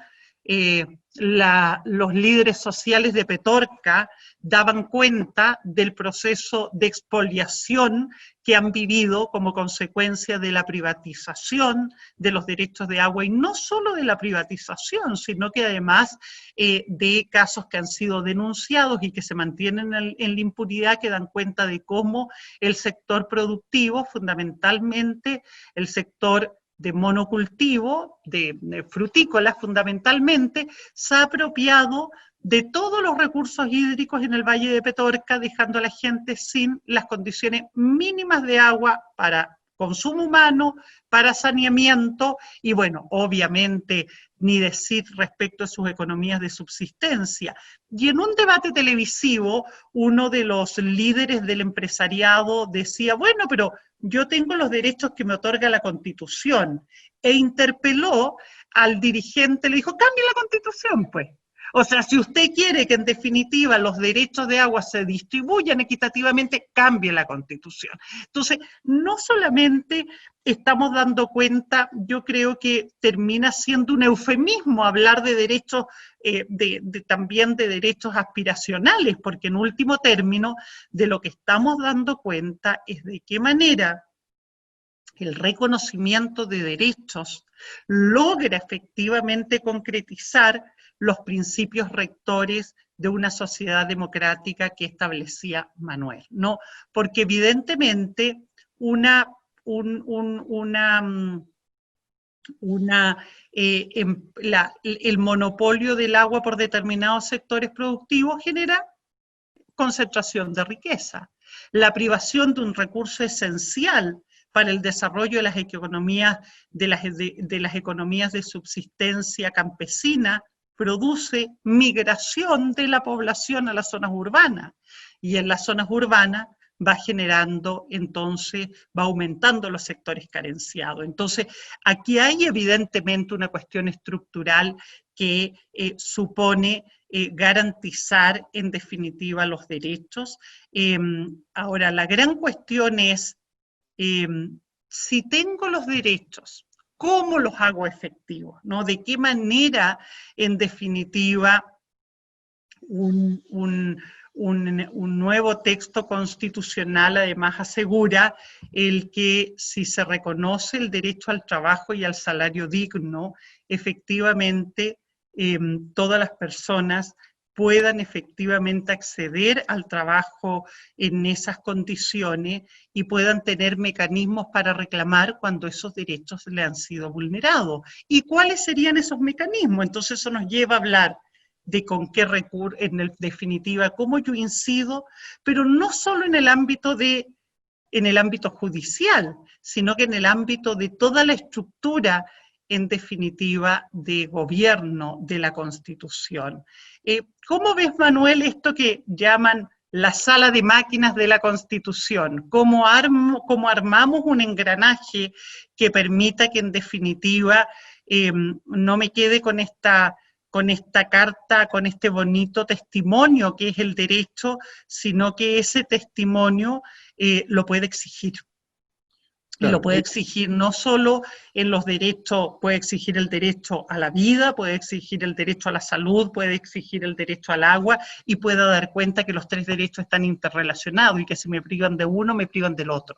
los líderes sociales de Petorca daban cuenta del proceso de expoliación que han vivido como consecuencia de la privatización de los derechos de agua, y no solo de la privatización, sino que además de casos que han sido denunciados y que se mantienen en la impunidad, que dan cuenta de cómo el sector productivo, fundamentalmente el sector de monocultivo, de frutícolas fundamentalmente, se ha apropiado de todos los recursos hídricos en el Valle de Petorca, dejando a la gente sin las condiciones mínimas de agua para consumo humano, para saneamiento, y bueno, obviamente ni decir respecto a sus economías de subsistencia. Y en un debate televisivo, uno de los líderes del empresariado decía, bueno, pero yo tengo los derechos que me otorga la Constitución, e interpeló al dirigente, le dijo, cambie la Constitución, pues. O sea, si usted quiere que en definitiva los derechos de agua se distribuyan equitativamente, cambie la Constitución. Entonces, no solamente estamos dando cuenta, yo creo que termina siendo un eufemismo hablar de derechos, también de derechos aspiracionales, porque en último término, de lo que estamos dando cuenta es de qué manera el reconocimiento de derechos logra efectivamente concretizar los principios rectores de una sociedad democrática que establecía Manuel, ¿no? Porque evidentemente el monopolio del agua por determinados sectores productivos genera concentración de riqueza. La privación de un recurso esencial para el desarrollo de las economías de subsistencia campesina produce migración de la población a las zonas urbanas, y en las zonas urbanas va generando, entonces, va aumentando los sectores carenciados. Entonces, aquí hay evidentemente una cuestión estructural que supone garantizar, en definitiva, los derechos. Ahora, la gran cuestión es, si tengo los derechos, ¿cómo los hago efectivos? ¿No? ¿De qué manera, en definitiva, un nuevo texto constitucional además asegura el que si se reconoce el derecho al trabajo y al salario digno, efectivamente todas las personas puedan efectivamente acceder al trabajo en esas condiciones y puedan tener mecanismos para reclamar cuando esos derechos le han sido vulnerados? ¿Y cuáles serían esos mecanismos? Entonces eso nos lleva a hablar de con qué recurso, en definitiva, cómo yo incido, pero no solo en el ámbito judicial, sino que en el ámbito de toda la estructura, en definitiva, de gobierno de la Constitución. ¿Cómo ves, Manuel, esto que llaman la sala de máquinas de la Constitución? ¿Cómo armamos un engranaje que permita que, en definitiva, no me quede con esta carta, con este bonito testimonio que es el derecho, sino que ese testimonio lo puede exigir? Claro. Y lo puede exigir no solo en los derechos, puede exigir el derecho a la vida, puede exigir el derecho a la salud, puede exigir el derecho al agua, y puede dar cuenta que los tres derechos están interrelacionados y que si me privan de uno, me privan del otro.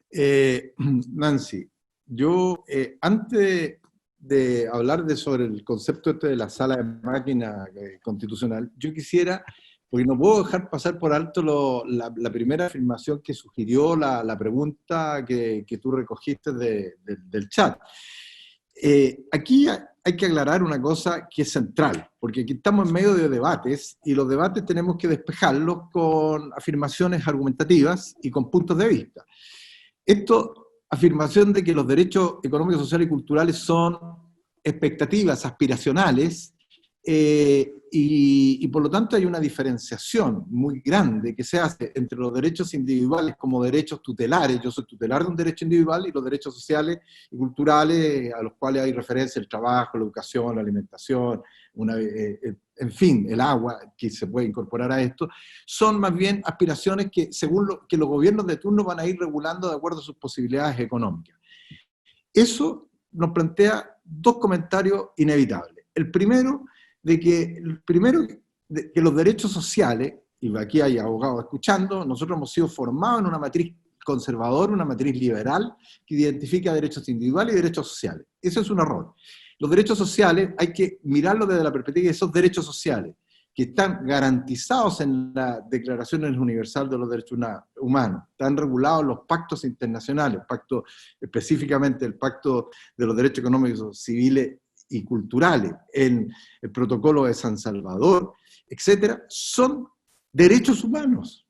Nancy, yo antes de hablar sobre el concepto de la sala de máquina constitucional, yo quisiera, porque no puedo dejar pasar por alto la primera afirmación que sugirió la pregunta que tú recogiste del chat. Aquí hay que aclarar una cosa que es central, porque aquí estamos en medio de debates, y los debates tenemos que despejarlos con afirmaciones argumentativas y con puntos de vista. Afirmación de que los derechos económicos, sociales y culturales son expectativas aspiracionales, y por lo tanto hay una diferenciación muy grande que se hace entre los derechos individuales como derechos tutelares. Yo soy tutelar de un derecho individual, y los derechos sociales y culturales a los cuales hay referencia: el trabajo, la educación, la alimentación, en fin, el agua, que se puede incorporar a esto, son más bien aspiraciones que, según que los gobiernos de turno van a ir regulando de acuerdo a sus posibilidades económicas. Eso nos plantea dos comentarios inevitables. El primero, de que los derechos sociales, y aquí hay abogados escuchando, nosotros hemos sido formados en una matriz conservadora, una matriz liberal, que identifica derechos individuales y derechos sociales. Eso es un error. Los derechos sociales hay que mirarlos desde la perspectiva de esos derechos sociales. que están garantizados en la Declaración Universal de los Derechos Humanos, están regulados en los pactos internacionales, específicamente el Pacto de los Derechos Económicos, Civiles y Culturales, en el Protocolo de San Salvador, etcétera, son derechos humanos.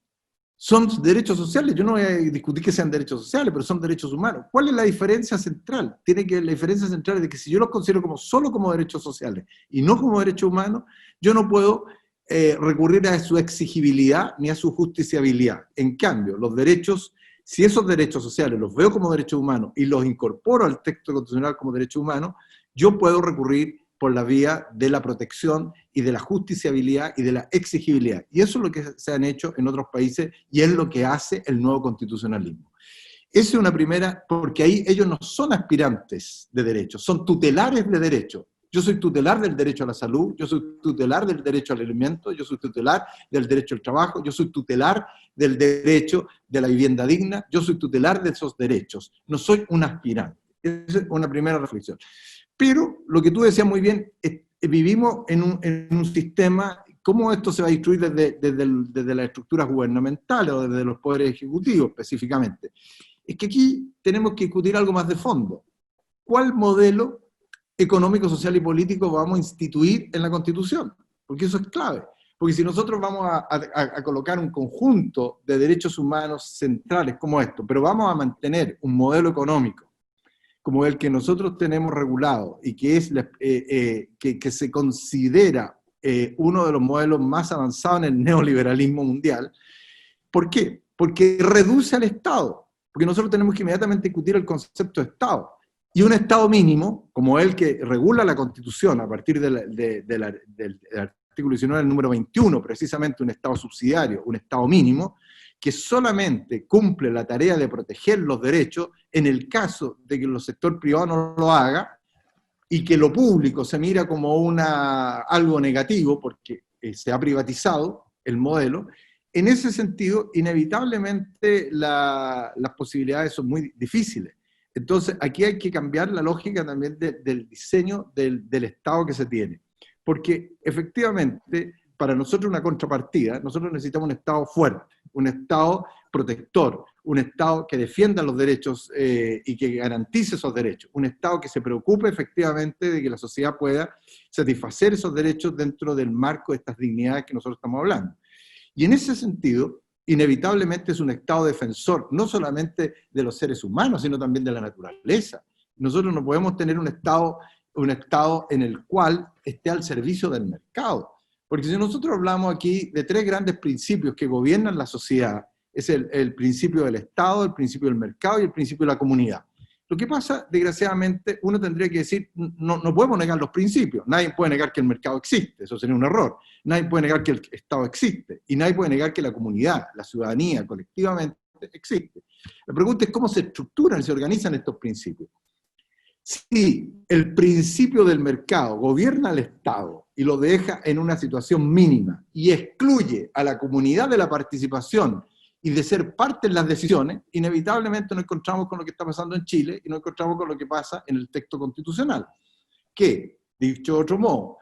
Son derechos sociales. Yo no voy a discutir que sean derechos sociales, pero son derechos humanos. ¿Cuál es la diferencia central? La diferencia central es de que si yo los considero solo como derechos sociales y no como derechos humanos, yo no puedo recurrir a su exigibilidad ni a su justiciabilidad. En cambio, los derechos, si esos derechos sociales los veo como derechos humanos y los incorporo al texto constitucional como derechos humanos, yo puedo recurrir por la vía de la protección y de la justiciabilidad y de la exigibilidad. Y eso es lo que se han hecho en otros países y es lo que hace el nuevo constitucionalismo. Esa es una primera, porque ahí ellos no son aspirantes de derechos, son tutelares de derechos. Yo soy tutelar del derecho a la salud, yo soy tutelar del derecho al alimento, yo soy tutelar del derecho al trabajo, yo soy tutelar del derecho de la vivienda digna, yo soy tutelar de esos derechos, no soy un aspirante. Esa es una primera reflexión. Pero, lo que tú decías muy bien, vivimos en un sistema, ¿cómo esto se va a distribuir desde las estructuras gubernamentales o desde los poderes ejecutivos específicamente? Es que aquí tenemos que discutir algo más de fondo. ¿Cuál modelo económico, social y político vamos a instituir en la Constitución? Porque eso es clave. Porque si nosotros vamos a colocar un conjunto de derechos humanos centrales como esto, pero vamos a mantener un modelo económico como el que nosotros tenemos regulado y que, que se considera uno de los modelos más avanzados en el neoliberalismo mundial. ¿Por qué? Porque reduce al Estado, porque nosotros tenemos que inmediatamente discutir el concepto de Estado. Y un Estado mínimo, como el que regula la Constitución a partir del artículo 19, el número 21, precisamente un Estado subsidiario, un Estado mínimo, que solamente cumple la tarea de proteger los derechos en el caso de que el sector privado no lo haga y que lo público se mira como algo negativo porque se ha privatizado el modelo. En ese sentido, inevitablemente las posibilidades son muy difíciles. Entonces, aquí hay que cambiar la lógica también del diseño del Estado que se tiene. Porque, efectivamente, para nosotros una contrapartida, nosotros necesitamos un Estado fuerte, un Estado protector, un Estado que defienda los derechos y que garantice esos derechos, un Estado que se preocupe efectivamente de que la sociedad pueda satisfacer esos derechos dentro del marco de estas dignidades que nosotros estamos hablando. Y en ese sentido, inevitablemente es un Estado defensor, no solamente de los seres humanos, sino también de la naturaleza. Nosotros no podemos tener un Estado en el cual esté al servicio del mercado. Porque si nosotros hablamos aquí de tres grandes principios que gobiernan la sociedad, es el principio del Estado, el principio del mercado y el principio de la comunidad. Lo que pasa, desgraciadamente, uno tendría que decir, no podemos negar los principios, nadie puede negar que el mercado existe, eso sería un error, nadie puede negar que el Estado existe, y nadie puede negar que la comunidad, la ciudadanía, colectivamente, existe. La pregunta es cómo se estructuran, se organizan estos principios. Si el principio del mercado gobierna al Estado y lo deja en una situación mínima y excluye a la comunidad de la participación y de ser parte en las decisiones, inevitablemente nos encontramos con lo que está pasando en Chile y nos encontramos con lo que pasa en el texto constitucional. Que, dicho de otro modo,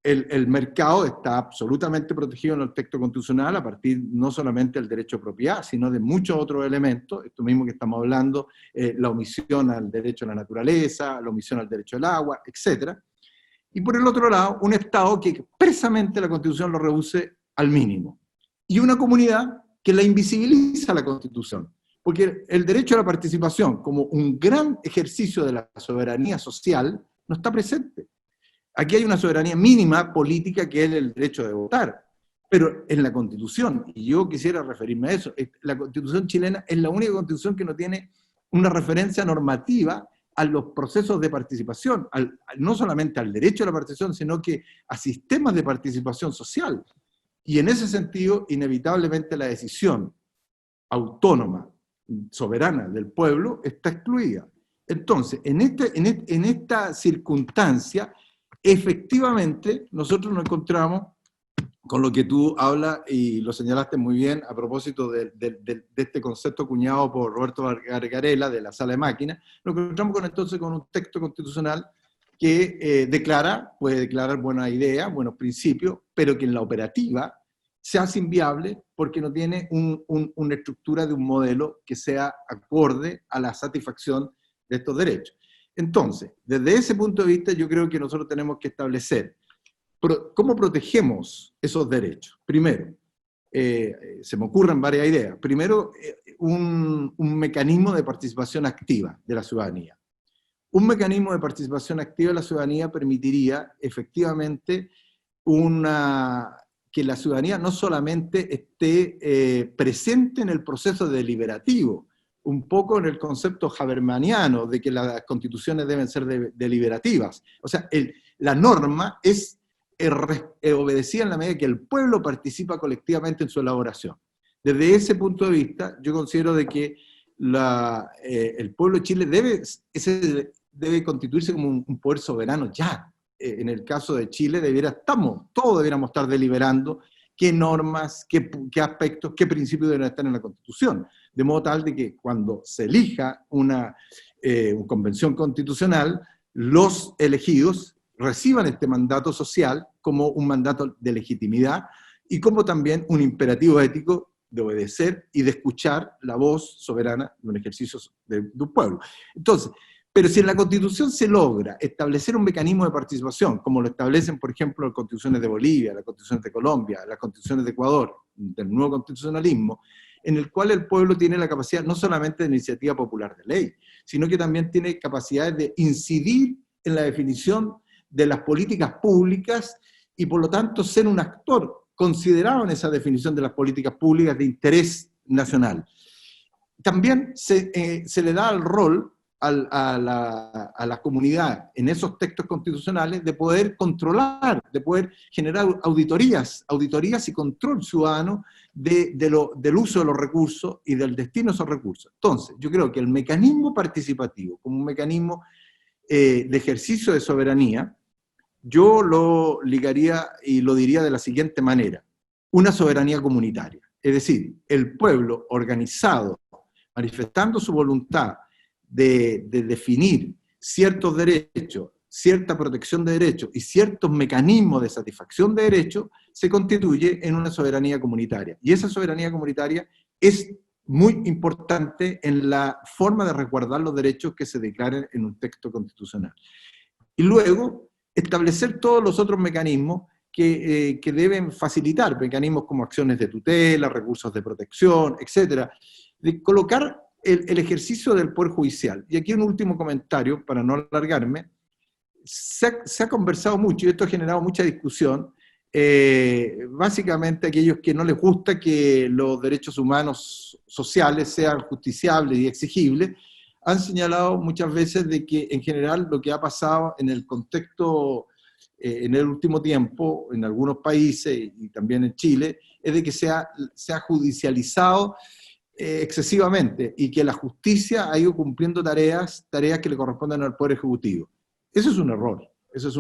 el mercado está absolutamente protegido en el texto constitucional a partir no solamente del derecho de propiedad, sino de muchos otros elementos, esto mismo que estamos hablando, la omisión al derecho a la naturaleza, la omisión al derecho al agua, etc. Y por el otro lado, un Estado que expresamente la Constitución lo reduce al mínimo. Y una comunidad que la invisibiliza la Constitución. Porque el derecho a la participación, como un gran ejercicio de la soberanía social, no está presente. Aquí hay una soberanía mínima política que es el derecho de votar, pero en la Constitución, y yo quisiera referirme a eso, la Constitución chilena es la única Constitución que no tiene una referencia normativa a los procesos de participación, no solamente al derecho a la participación, sino que a sistemas de participación social. Y en ese sentido, inevitablemente la decisión autónoma, soberana del pueblo, está excluida. Entonces, en esta circunstancia, efectivamente, nosotros nos encontramos con lo que tú hablas y lo señalaste muy bien a propósito de este concepto acuñado por Roberto Gargarella de la sala de máquinas, nos encontramos entonces con un texto constitucional que puede declarar buenas ideas, buenos principios, pero que en la operativa se hace inviable porque no tiene una estructura de un modelo que sea acorde a la satisfacción de estos derechos. Entonces, desde ese punto de vista, yo creo que nosotros tenemos que establecer cómo protegemos esos derechos. Primero, se me ocurren varias ideas. Primero, un mecanismo de participación activa de la ciudadanía. Un mecanismo de participación activa de la ciudadanía permitiría efectivamente que la ciudadanía no solamente esté presente en el proceso deliberativo, un poco en el concepto habermaniano de que las constituciones deben ser deliberativas. O sea, la norma es obedecida en la medida que el pueblo participa colectivamente en su elaboración. Desde ese punto de vista, yo considero de que el pueblo de Chile debe constituirse como un poder soberano ya. En el caso de Chile, todos debiéramos estar deliberando qué normas, qué aspectos, qué principios deben estar en la Constitución. De modo tal de que cuando se elija una convención constitucional, los elegidos reciban este mandato social como un mandato de legitimidad y como también un imperativo ético de obedecer y de escuchar la voz soberana de un ejercicio de un pueblo. Entonces, pero si en la Constitución se logra establecer un mecanismo de participación, como lo establecen, por ejemplo, las constituciones de Bolivia, las constituciones de Colombia, las constituciones de Ecuador, del nuevo constitucionalismo, en el cual el pueblo tiene la capacidad no solamente de iniciativa popular de ley, sino que también tiene capacidades de incidir en la definición de las políticas públicas y por lo tanto ser un actor considerado en esa definición de las políticas públicas de interés nacional. También se le da el rol a la comunidad en esos textos constitucionales de poder controlar, de poder generar auditorías y control ciudadano del uso de los recursos y del destino de esos recursos. Entonces, yo creo que el mecanismo participativo, como un mecanismo de ejercicio de soberanía, yo lo ligaría y lo diría de la siguiente manera: una soberanía comunitaria. Es decir, el pueblo organizado, manifestando su voluntad de definir ciertos derechos, cierta protección de derechos y ciertos mecanismos de satisfacción de derechos, se constituye en una soberanía comunitaria. Y esa soberanía comunitaria es muy importante en la forma de resguardar los derechos que se declaren en un texto constitucional. Y luego, establecer todos los otros mecanismos que deben facilitar, mecanismos como acciones de tutela, recursos de protección, etc. De colocar el ejercicio del Poder Judicial. Y aquí un último comentario, para no alargarme. Se ha conversado mucho, y esto ha generado mucha discusión, básicamente aquellos que no les gusta que los derechos humanos sociales sean justiciables y exigibles, han señalado muchas veces de que en general lo que ha pasado en el contexto en el último tiempo, en algunos países y también en Chile, es de que se ha judicializado excesivamente y que la justicia ha ido cumpliendo tareas que le corresponden al Poder Ejecutivo. Eso es un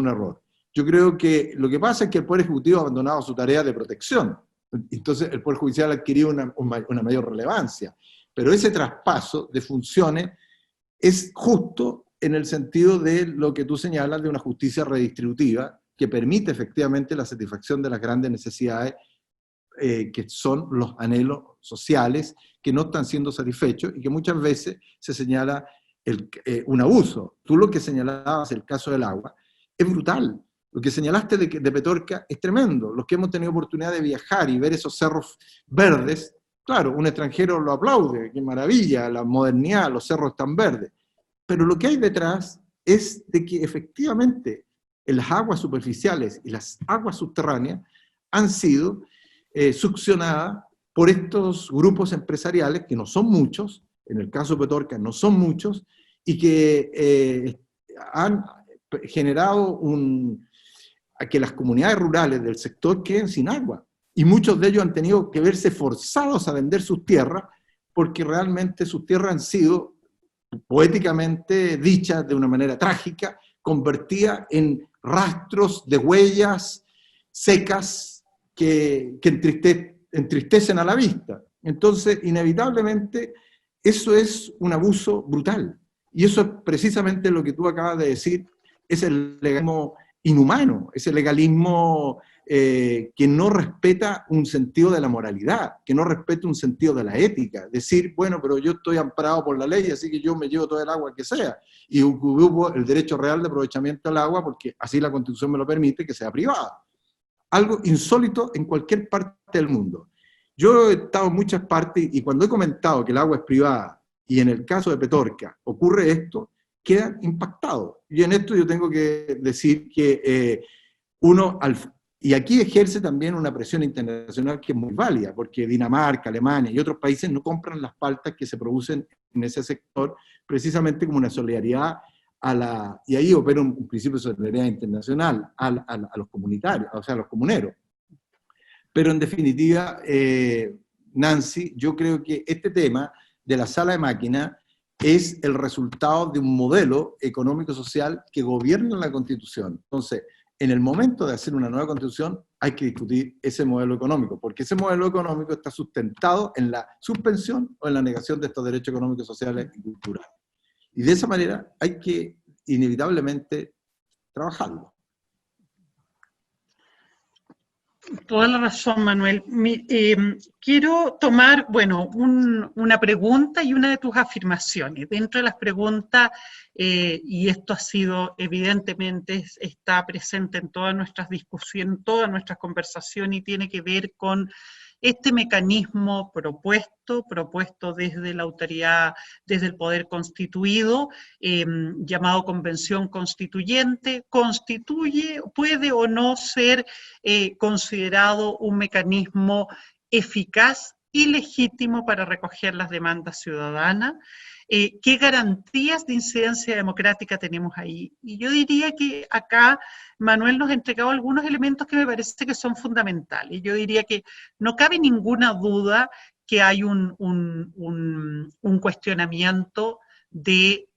error. Yo creo que lo que pasa es que el Poder Ejecutivo ha abandonado su tarea de protección. Entonces el Poder Judicial ha adquirido una mayor relevancia. Pero ese traspaso de funciones es justo en el sentido de lo que tú señalas de una justicia redistributiva que permite efectivamente la satisfacción de las grandes necesidades que son los anhelos sociales que no están siendo satisfechos y que muchas veces se señala un abuso. Tú lo que señalabas, el caso del agua, es brutal. Lo que señalaste de Petorca es tremendo. Los que hemos tenido oportunidad de viajar y ver esos cerros verdes, claro, un extranjero lo aplaude, qué maravilla, la modernidad, los cerros están verdes. Pero lo que hay detrás es de que efectivamente las aguas superficiales y las aguas subterráneas han sido succionadas por estos grupos empresariales, que no son muchos, en el caso de Petorca no son muchos, y que han generado a que las comunidades rurales del sector queden sin agua. Y muchos de ellos han tenido que verse forzados a vender sus tierras, porque realmente sus tierras han sido, poéticamente dichas de una manera trágica, convertidas en rastros de huellas secas que entristecen a la vista. Entonces, inevitablemente, eso es un abuso brutal. Y eso es precisamente lo que tú acabas de decir, es el legalismo inhumano, ese legalismo que no respeta un sentido de la moralidad, que no respeta un sentido de la ética. Decir, bueno, pero yo estoy amparado por la ley, así que yo me llevo todo el agua que sea, y hubo el derecho real de aprovechamiento del agua, porque así la Constitución me lo permite, que sea privada. Algo insólito en cualquier parte del mundo. Yo he estado en muchas partes, y cuando he comentado que el agua es privada, y en el caso de Petorca ocurre esto, quedan impactados. Y en esto yo tengo que decir que y aquí ejerce también una presión internacional que es muy válida, porque Dinamarca, Alemania y otros países no compran las paltas que se producen en ese sector, precisamente como una solidaridad y ahí opera un principio de solidaridad internacional a los comunitarios, o sea, a los comuneros. Pero en definitiva, Nancy, yo creo que este tema de la sala de máquinas es el resultado de un modelo económico-social que gobierna la Constitución. Entonces, en el momento de hacer una nueva Constitución hay que discutir ese modelo económico, porque ese modelo económico está sustentado en la suspensión o en la negación de estos derechos económicos, sociales y culturales. Y de esa manera hay que inevitablemente trabajarlo. Toda la razón, Manuel. Quiero tomar, bueno, una pregunta y una de tus afirmaciones. Dentro de las preguntas, y esto ha sido, evidentemente, está presente en todas nuestras discusiones, en todas nuestras conversaciones, y tiene que ver con este mecanismo propuesto desde la autoridad, desde el poder constituido, llamado Convención Constituyente, puede o no ser considerado un mecanismo eficaz y legítimo para recoger las demandas ciudadanas. ¿Qué garantías de incidencia democrática tenemos ahí? Y yo diría que acá Manuel nos ha entregado algunos elementos que me parece que son fundamentales. Yo diría que no cabe ninguna duda que hay un cuestionamiento de,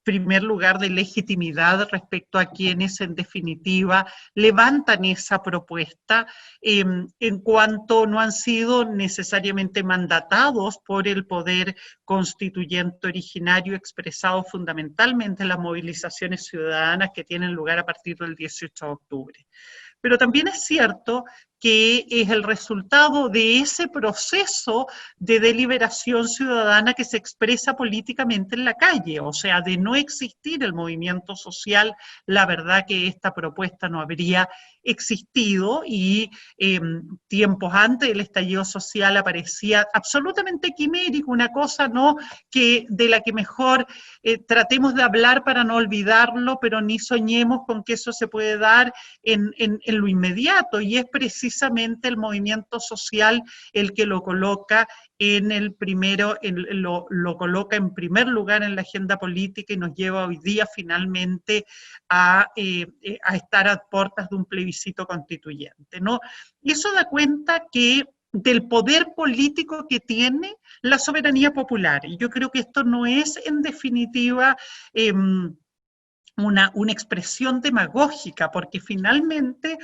primer lugar, de legitimidad respecto a quienes en definitiva levantan esa propuesta, en cuanto no han sido necesariamente mandatados por el poder constituyente originario, expresado fundamentalmente en las movilizaciones ciudadanas que tienen lugar a partir del 18 de octubre. Pero también es cierto que es el resultado de ese proceso de deliberación ciudadana que se expresa políticamente en la calle, o sea, de no existir el movimiento social, la verdad que esta propuesta no habría existido, y tiempos antes del estallido social aparecía absolutamente quimérico, una cosa ¿no? de la que mejor tratemos de hablar para no olvidarlo, pero ni soñemos con que eso se puede dar en lo inmediato, y es precisamente el movimiento social el que lo coloca lo coloca en primer lugar en la agenda política y nos lleva hoy día finalmente a estar a puertas de un plebiscito constituyente, ¿no? Y eso da cuenta del poder político que tiene la soberanía popular. Y yo creo que esto no es, en definitiva, una expresión demagógica, porque finalmente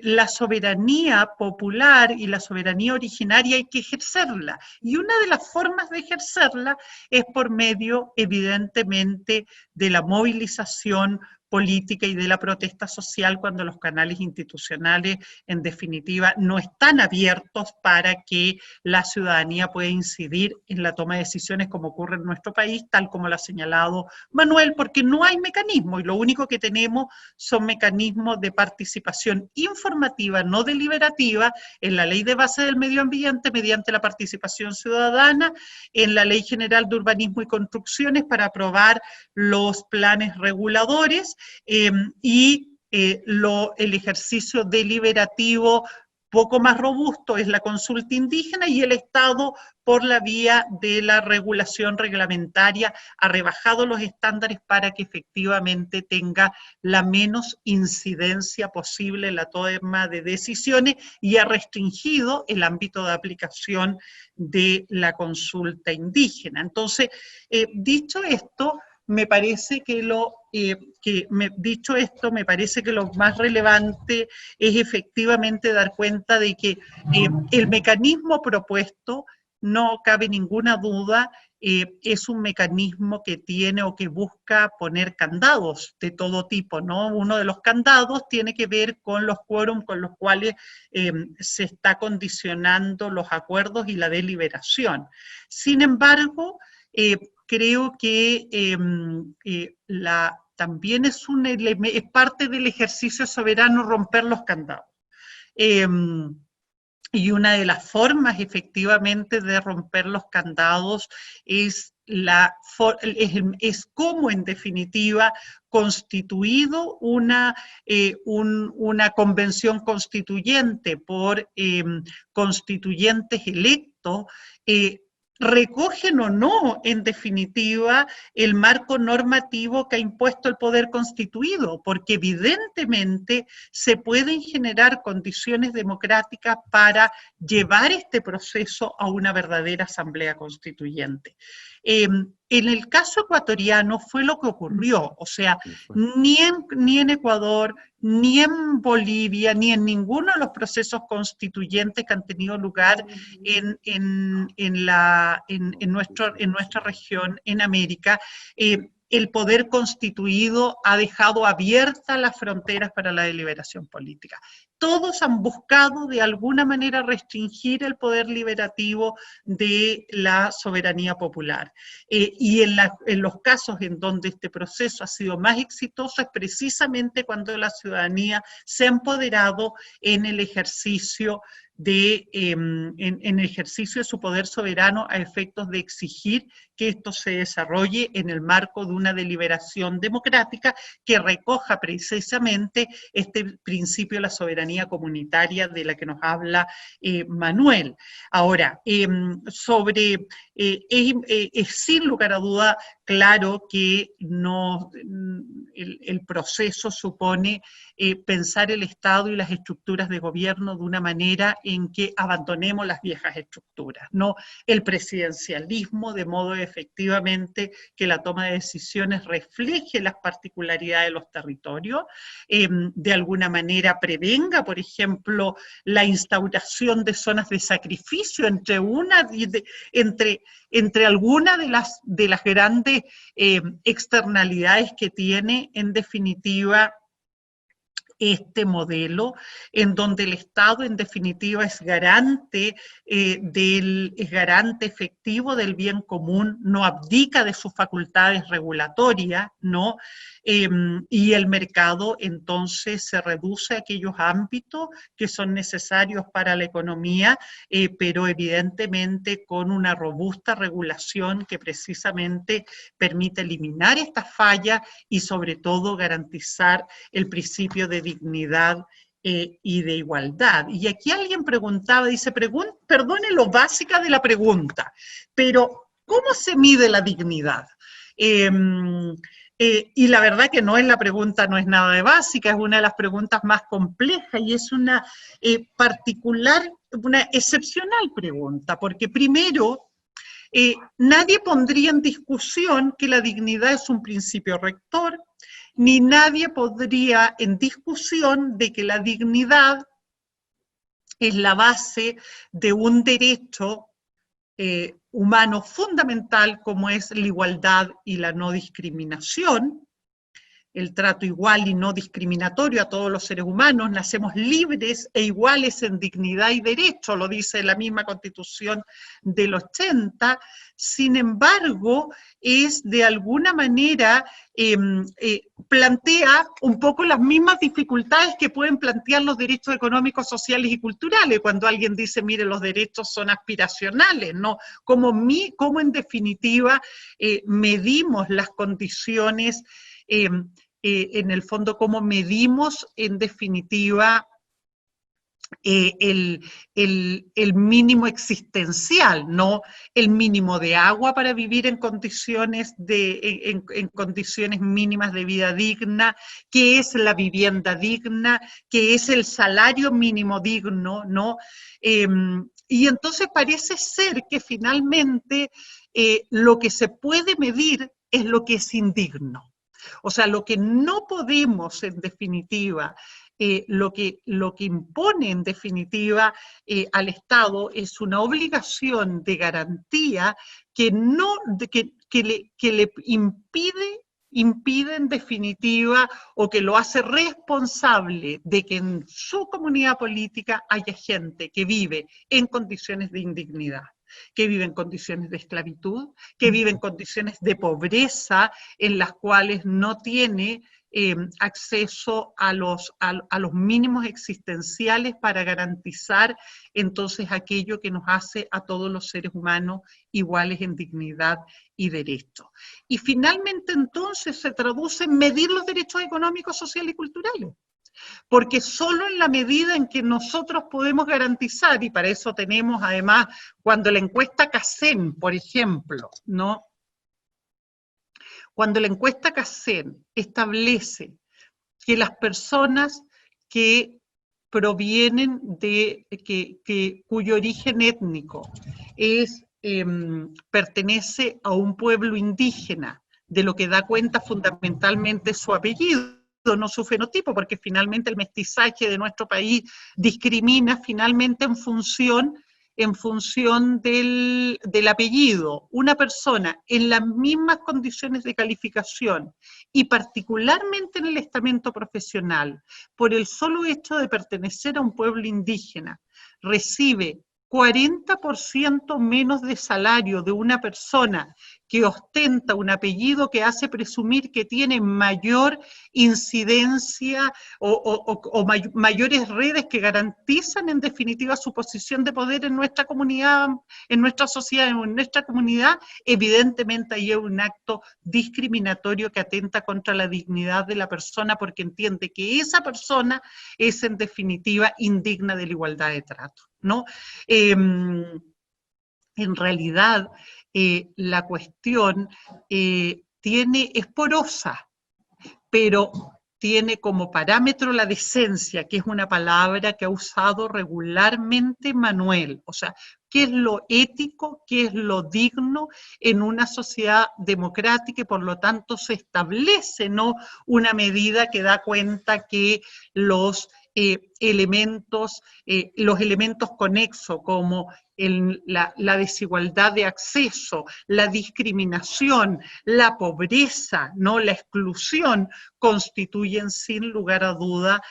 la soberanía popular y la soberanía originaria hay que ejercerla, y una de las formas de ejercerla es por medio, evidentemente, de la movilización política y de la protesta social, cuando los canales institucionales, en definitiva, no están abiertos para que la ciudadanía pueda incidir en la toma de decisiones, como ocurre en nuestro país, tal como lo ha señalado Manuel, porque no hay mecanismo, y lo único que tenemos son mecanismos de participación informativa, no deliberativa, en la Ley de Base del Medio Ambiente, mediante la participación ciudadana, en la Ley General de Urbanismo y Construcciones, para aprobar los planes reguladores, y el ejercicio deliberativo poco más robusto es la consulta indígena, y el Estado, por la vía de la regulación reglamentaria, ha rebajado los estándares para que efectivamente tenga la menos incidencia posible en la toma de decisiones, y ha restringido el ámbito de aplicación de la consulta indígena. Entonces, dicho esto, me parece que lo más relevante es efectivamente dar cuenta de que el mecanismo propuesto, no cabe ninguna duda, es un mecanismo que tiene o que busca poner candados de todo tipo, ¿no? Uno de los candados tiene que ver con los quórum con los cuales se está condicionando los acuerdos y la deliberación. Sin embargo, creo que también es parte del ejercicio soberano romper los candados. Y una de las formas efectivamente de romper los candados es cómo en definitiva constituido una convención constituyente por constituyentes electos, recogen o no, en definitiva, el marco normativo que ha impuesto el poder constituido, porque evidentemente se pueden generar condiciones democráticas para llevar este proceso a una verdadera asamblea constituyente. En el caso ecuatoriano fue lo que ocurrió, o sea, ni en Ecuador, ni en Bolivia, ni en ninguno de los procesos constituyentes que han tenido lugar en nuestra región, en América, el poder constituido ha dejado abiertas las fronteras para la deliberación política. Todos han buscado de alguna manera restringir el poder liberativo de la soberanía popular. Y en los casos en donde este proceso ha sido más exitoso es precisamente cuando la ciudadanía se ha empoderado en el ejercicio de su poder soberano a efectos de exigir que esto se desarrolle en el marco de una deliberación democrática que recoja precisamente este principio de la soberanía comunitaria de la que nos habla Manuel. Ahora, es sin lugar a duda claro que el proceso supone pensar el Estado y las estructuras de gobierno de una manera en que abandonemos las viejas estructuras, no el presidencialismo, de modo efectivamente que la toma de decisiones refleje las particularidades de los territorios, de alguna manera prevenga, por ejemplo, la instauración de zonas de sacrificio entre algunas de las grandes externalidades que tiene, en definitiva, este modelo, en donde el Estado en definitiva es garante efectivo del bien común, no abdica de sus facultades regulatorias, ¿no? Y el mercado entonces se reduce a aquellos ámbitos que son necesarios para la economía, pero evidentemente con una robusta regulación que precisamente permite eliminar estas fallas y sobre todo garantizar el principio de dignidad y de igualdad. Y aquí alguien preguntaba, dice, perdone lo básica de la pregunta, pero ¿cómo se mide la dignidad? Y la verdad que la pregunta no es nada de básica, es una de las preguntas más complejas y es una excepcional pregunta, porque primero, nadie pondría en discusión que la dignidad es un principio rector, ni nadie pondría en discusión de que la dignidad es la base de un derecho humano fundamental como es la igualdad y la no discriminación, el trato igual y no discriminatorio a todos los seres humanos, nacemos libres e iguales en dignidad y derecho, lo dice la misma Constitución del 80, sin embargo, es de alguna manera, plantea un poco las mismas dificultades que pueden plantear los derechos económicos, sociales y culturales, cuando alguien dice, mire, los derechos son aspiracionales, ¿no? Como en definitiva medimos las condiciones, en el fondo, cómo medimos en definitiva el mínimo existencial, no el mínimo de agua para vivir en condiciones mínimas de vida digna, qué es la vivienda digna, qué es el salario mínimo digno, ¿no? Y entonces parece ser que finalmente lo que se puede medir es lo que es indigno. O sea, lo que no podemos, en definitiva, lo que impone en definitiva al Estado es una obligación de garantía que le impide en definitiva, o que lo hace responsable de que en su comunidad política haya gente que vive en condiciones de indignidad, que vive en condiciones de esclavitud, que vive en condiciones de pobreza, en las cuales no tiene acceso a los mínimos existenciales para garantizar entonces aquello que nos hace a todos los seres humanos iguales en dignidad y derechos. Y finalmente entonces se traduce en medir los derechos económicos, sociales y culturales. Porque solo en la medida en que nosotros podemos garantizar, y para eso tenemos además, cuando la encuesta CACEN, por ejemplo, ¿no? Cuando la encuesta CACEN establece que las personas que provienen cuyo origen étnico pertenece a un pueblo indígena, de lo que da cuenta fundamentalmente su apellido, no su fenotipo, porque finalmente el mestizaje de nuestro país discrimina finalmente en función del apellido. Una persona en las mismas condiciones de calificación y particularmente en el estamento profesional, por el solo hecho de pertenecer a un pueblo indígena, recibe 40% menos de salario de una persona que ostenta un apellido que hace presumir que tiene mayor incidencia o mayores redes que garantizan en definitiva su posición de poder en nuestra comunidad, en nuestra sociedad, en nuestra comunidad. Evidentemente ahí hay un acto discriminatorio que atenta contra la dignidad de la persona, porque entiende que esa persona es en definitiva indigna de la igualdad de trato, ¿no? En realidad, la cuestión es porosa, pero tiene como parámetro la decencia, que es una palabra que ha usado regularmente Manuel. O sea, ¿qué es lo ético, qué es lo digno en una sociedad democrática? Y por lo tanto se establece, ¿no?, una medida que da cuenta que los elementos conexos como la desigualdad de acceso, la discriminación, la pobreza, ¿no?, la exclusión, constituyen sin lugar a duda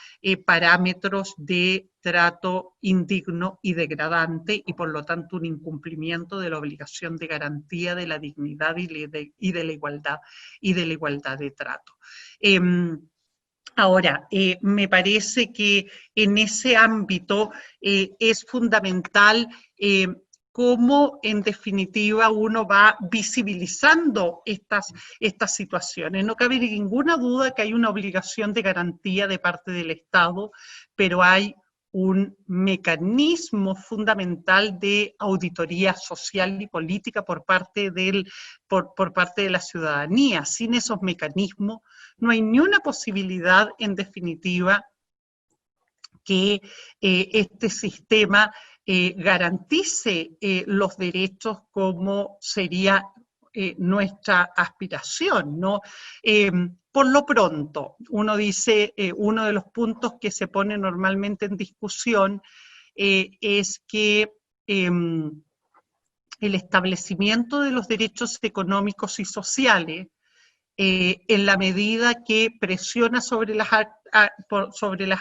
parámetros de trato indigno y degradante, y por lo tanto un incumplimiento de la obligación de garantía de la dignidad y de la igualdad de trato. Ahora, me parece que en ese ámbito es fundamental cómo en definitiva uno va visibilizando estas situaciones. No cabe ninguna duda que hay una obligación de garantía de parte del Estado, pero hay un mecanismo fundamental de auditoría social y política por parte de la ciudadanía. Sin esos mecanismos no hay ni una posibilidad, en definitiva, que este sistema garantice los derechos como sería nuestra aspiración, ¿no? Por lo pronto, uno dice, uno de los puntos que se pone normalmente en discusión es que el establecimiento de los derechos económicos y sociales, en la medida que presiona sobre las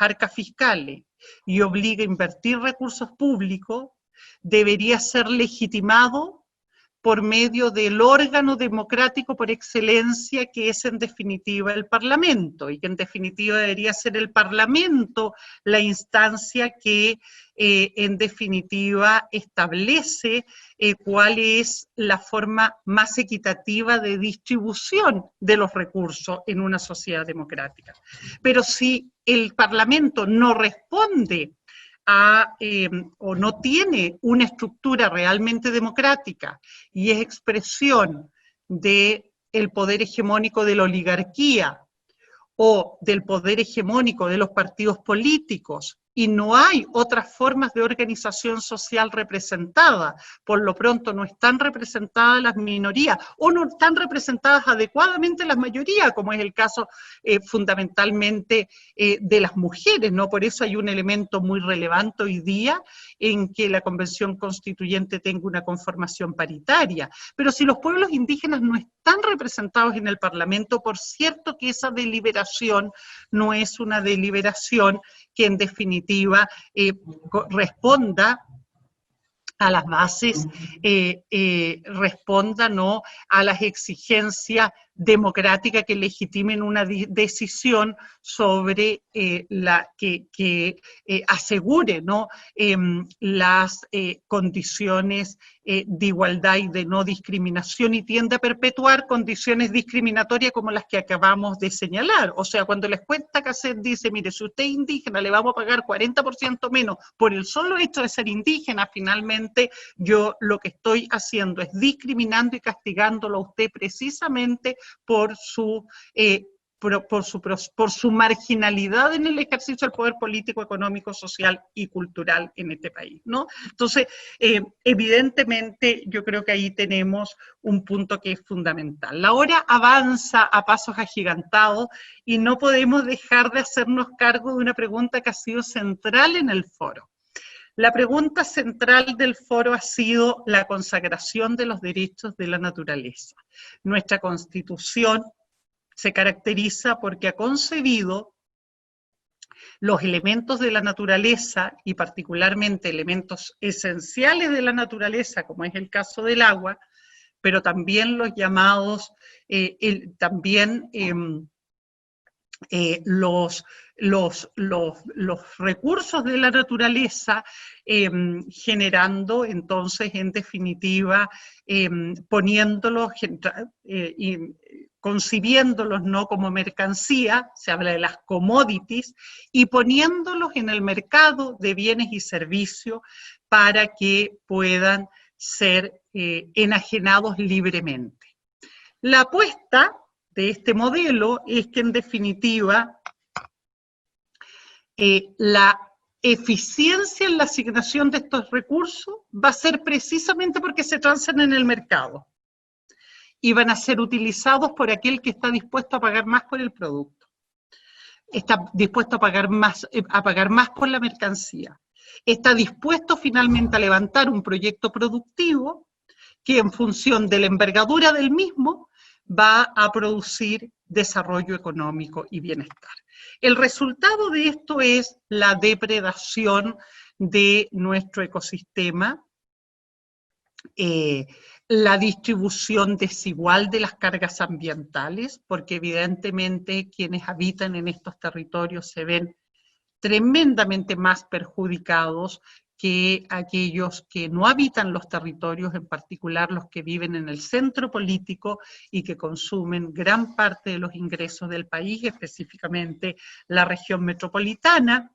arcas fiscales y obliga a invertir recursos públicos, debería ser legitimado por medio del órgano democrático por excelencia, que es en definitiva el Parlamento, y que en definitiva debería ser el Parlamento la instancia que en definitiva establece cuál es la forma más equitativa de distribución de los recursos en una sociedad democrática. Pero si el Parlamento no responde o no tiene una estructura realmente democrática y es expresión del poder hegemónico de la oligarquía o del poder hegemónico de los partidos políticos y no hay otras formas de organización social representada. Por lo pronto no están representadas las minorías o no están representadas adecuadamente las mayorías, como es el caso fundamentalmente de las mujeres, ¿no? Por eso hay un elemento muy relevante hoy día en que la Convención Constituyente tenga una conformación paritaria. Pero si los pueblos indígenas no están representados en el Parlamento, por cierto que esa deliberación no es una deliberación que en definitiva responda a las bases, responda, ¿no?, a las exigencias democráticas que legitimen una decisión sobre que asegure, ¿no?, las condiciones de igualdad y de no discriminación, y tiende a perpetuar condiciones discriminatorias como las que acabamos de señalar. O sea, cuando les cuesta Caset dice, mire, si usted es indígena le vamos a pagar 40% menos por el solo hecho de ser indígena, finalmente yo lo que estoy haciendo es discriminando y castigándolo a usted precisamente por su marginalidad en el ejercicio del poder político, económico, social y cultural en este país, ¿no? Entonces, evidentemente, yo creo que ahí tenemos un punto que es fundamental. La hora avanza a pasos agigantados y no podemos dejar de hacernos cargo de una pregunta que ha sido central en el foro. La pregunta central del foro ha sido la consagración de los derechos de la naturaleza. Nuestra Constitución se caracteriza porque ha concebido los elementos de la naturaleza, y particularmente elementos esenciales de la naturaleza, como es el caso del agua, pero también los llamados, los recursos de la naturaleza, generando entonces, en definitiva, poniéndolos, concibiéndolos no como mercancía, se habla de las commodities, y poniéndolos en el mercado de bienes y servicios para que puedan ser enajenados libremente. La apuesta de este modelo es que, en definitiva, la eficiencia en la asignación de estos recursos va a ser precisamente porque se transan en el mercado y van a ser utilizados por aquel que está dispuesto a pagar más por el producto, está dispuesto a pagar más por la mercancía, está dispuesto finalmente a levantar un proyecto productivo que, en función de la envergadura del mismo, va a producir desarrollo económico y bienestar. El resultado de esto es la depredación de nuestro ecosistema, la distribución desigual de las cargas ambientales, porque evidentemente quienes habitan en estos territorios se ven tremendamente más perjudicados que aquellos que no habitan los territorios, en particular los que viven en el centro político y que consumen gran parte de los ingresos del país, específicamente la región metropolitana.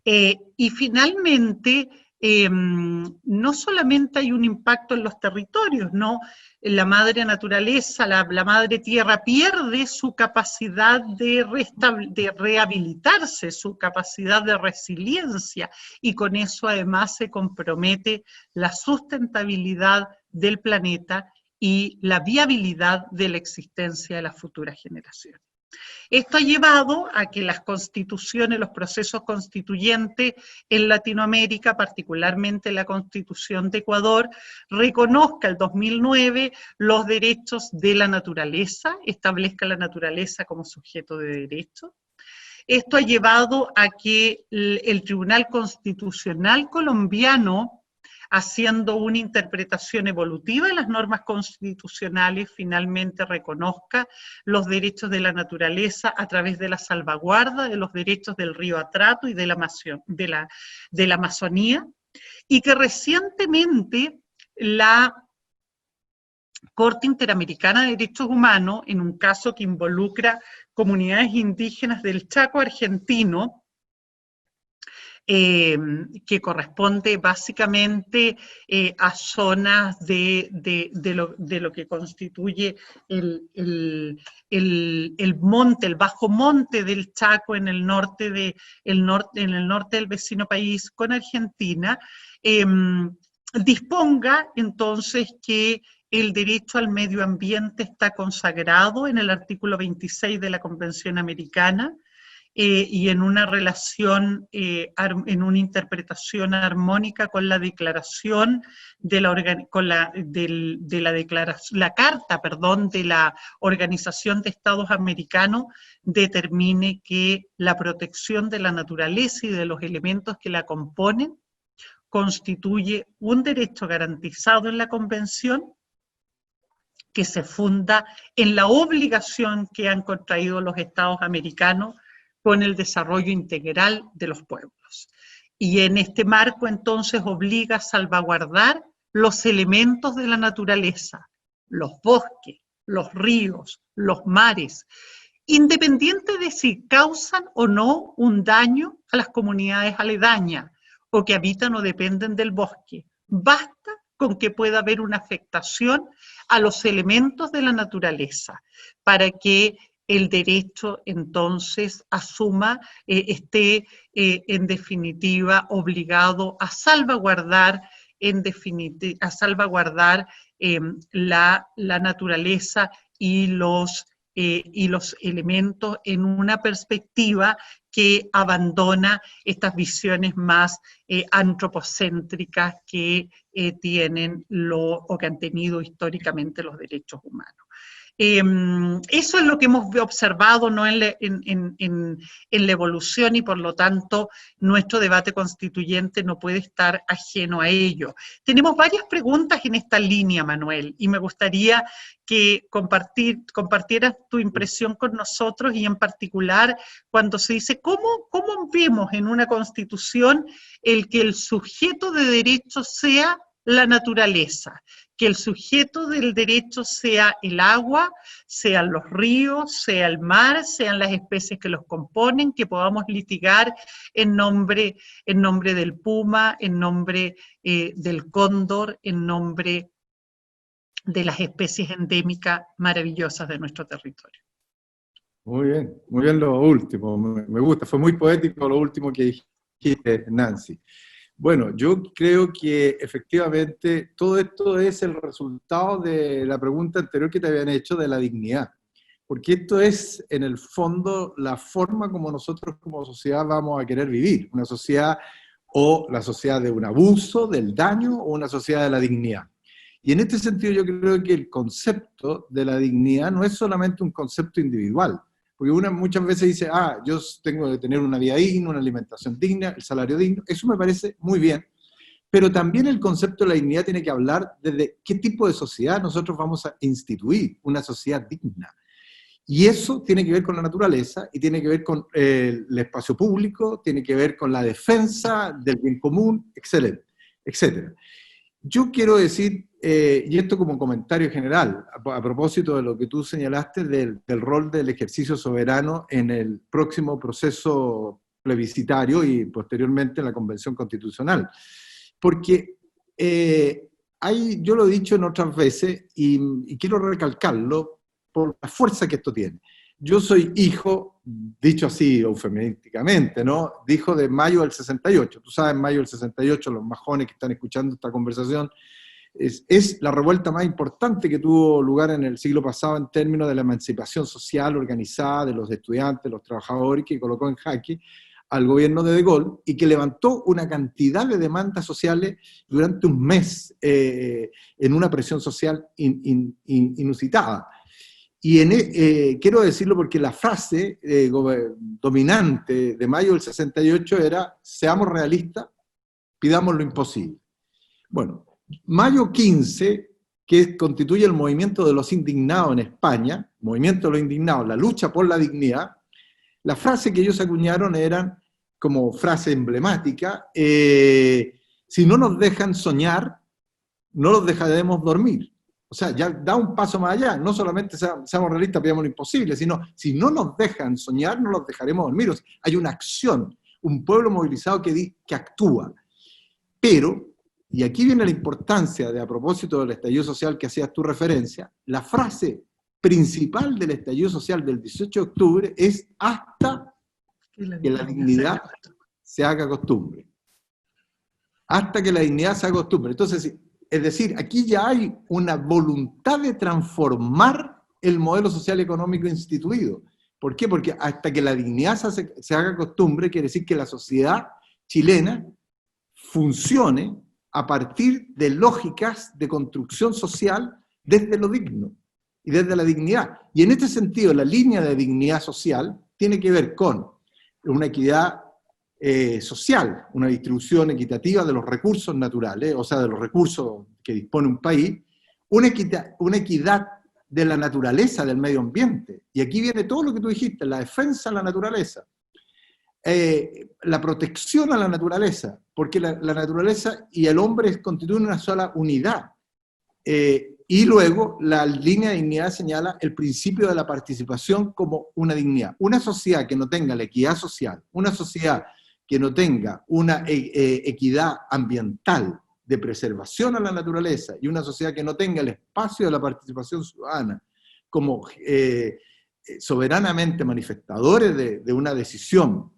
Y finalmente, no solamente hay un impacto en los territorios, ¿no? La madre naturaleza, la madre tierra pierde su capacidad de rehabilitarse, su capacidad de resiliencia, y con eso además se compromete la sustentabilidad del planeta y la viabilidad de la existencia de las futuras generaciones. Esto ha llevado a que las constituciones, los procesos constituyentes en Latinoamérica, particularmente la Constitución de Ecuador, reconozca el 2009 los derechos de la naturaleza, establezca la naturaleza como sujeto de derecho. Esto ha llevado a que el Tribunal Constitucional colombiano, haciendo una interpretación evolutiva de las normas constitucionales, finalmente reconozca los derechos de la naturaleza a través de la salvaguarda de los derechos del río Atrato y de la Amazonía, y que recientemente la Corte Interamericana de Derechos Humanos, en un caso que involucra comunidades indígenas del Chaco argentino, que corresponde básicamente a zonas de lo que constituye el monte, el bajo monte del Chaco en el norte, en el norte del vecino país con Argentina, disponga entonces que el derecho al medio ambiente está consagrado en el artículo 26 de la Convención Americana, y en una relación, en una interpretación armónica con la declaración de la carta, perdón, de la Organización de Estados Americanos, determine que la protección de la naturaleza y de los elementos que la componen constituye un derecho garantizado en la Convención, que se funda en la obligación que han contraído los Estados americanos con el desarrollo integral de los pueblos. Y en este marco entonces obliga a salvaguardar los elementos de la naturaleza, los bosques, los ríos, los mares, independiente de si causan o no un daño a las comunidades aledañas o que habitan o dependen del bosque. Basta con que pueda haber una afectación a los elementos de la naturaleza para que el derecho entonces asuma, esté en definitiva obligado a salvaguardar, la naturaleza y los elementos en una perspectiva que abandona estas visiones más antropocéntricas que tienen o que han tenido históricamente los derechos humanos. Eso es lo que hemos observado, ¿no?, en la evolución, y por lo tanto nuestro debate constituyente no puede estar ajeno a ello. Tenemos varias preguntas en esta línea, Manuel, y me gustaría que compartieras tu impresión con nosotros, y en particular cuando se dice ¿cómo vemos en una constitución el que el sujeto de derecho sea la naturaleza? Que el sujeto del derecho sea el agua, sean los ríos, sea el mar, sean las especies que los componen, que podamos litigar en nombre del puma, en nombre del cóndor, en nombre de las especies endémicas maravillosas de nuestro territorio. Muy bien lo último, me gusta, fue muy poético lo último que dijiste, Nancy. Bueno, yo creo que efectivamente todo esto es el resultado de la pregunta anterior que te habían hecho de la dignidad, porque esto es en el fondo la forma como nosotros como sociedad vamos a querer vivir, una sociedad o la sociedad de un abuso, del daño, o una sociedad de la dignidad. Y en este sentido yo creo que el concepto de la dignidad no es solamente un concepto individual, porque uno muchas veces dice, yo tengo que tener una vida digna, una alimentación digna, el salario digno, eso me parece muy bien, pero también el concepto de la dignidad tiene que hablar desde qué tipo de sociedad nosotros vamos a instituir, una sociedad digna. Y eso tiene que ver con la naturaleza, y tiene que ver con el espacio público, tiene que ver con la defensa del bien común, etcétera. Yo quiero decir, y esto como comentario general, a propósito de lo que tú señalaste del rol del ejercicio soberano en el próximo proceso plebiscitario y posteriormente en la Convención Constitucional. Porque yo lo he dicho en otras veces y quiero recalcarlo por la fuerza que esto tiene. Yo soy hijo, dicho así eufemísticamente, ¿no?, hijo de mayo del 68. Tú sabes, mayo del 68, los más jóvenes que están escuchando esta conversación, es la revuelta más importante que tuvo lugar en el siglo pasado en términos de la emancipación social organizada de los estudiantes, los trabajadores, que colocó en jaque al gobierno de De Gaulle y que levantó una cantidad de demandas sociales durante un mes en una presión social inusitada. Y quiero decirlo porque la frase dominante de mayo del 68 era: seamos realistas, pidamos lo imposible. Bueno, mayo 15, que constituye el movimiento de los indignados en España, movimiento de los indignados, la lucha por la dignidad, la frase que ellos acuñaron eran, como frase emblemática, si no nos dejan soñar, no los dejaremos dormir. O sea, ya da un paso más allá, no solamente seamos realistas, pidamos lo imposible, sino si no nos dejan soñar, no los dejaremos dormir. O sea, hay una acción un pueblo movilizado que actúa. Pero, y aquí viene la importancia de, a propósito del estallido social que hacías tu referencia, la frase principal del estallido social del 18 de octubre es hasta que la dignidad se haga costumbre. Hasta que la dignidad se haga costumbre. Entonces, es decir, aquí ya hay una voluntad de transformar el modelo social y económico instituido. ¿Por qué? Porque hasta que la dignidad se haga costumbre, quiere decir que la sociedad chilena funcione a partir de lógicas de construcción social desde lo digno y desde la dignidad. Y en este sentido, la línea de dignidad social tiene que ver con una equidad social, una distribución equitativa de los recursos naturales, o sea, de los recursos que dispone un país, una equidad de la naturaleza, del medio ambiente. Y aquí viene todo lo que tú dijiste, la defensa de la naturaleza, la protección a la naturaleza, porque la naturaleza y el hombre constituyen una sola unidad. Y luego la línea de dignidad señala el principio de la participación como una dignidad. Una sociedad que no tenga la equidad social, una sociedad que no tenga una equidad ambiental de preservación a la naturaleza y una sociedad que no tenga el espacio de la participación ciudadana como soberanamente manifestadores de una decisión,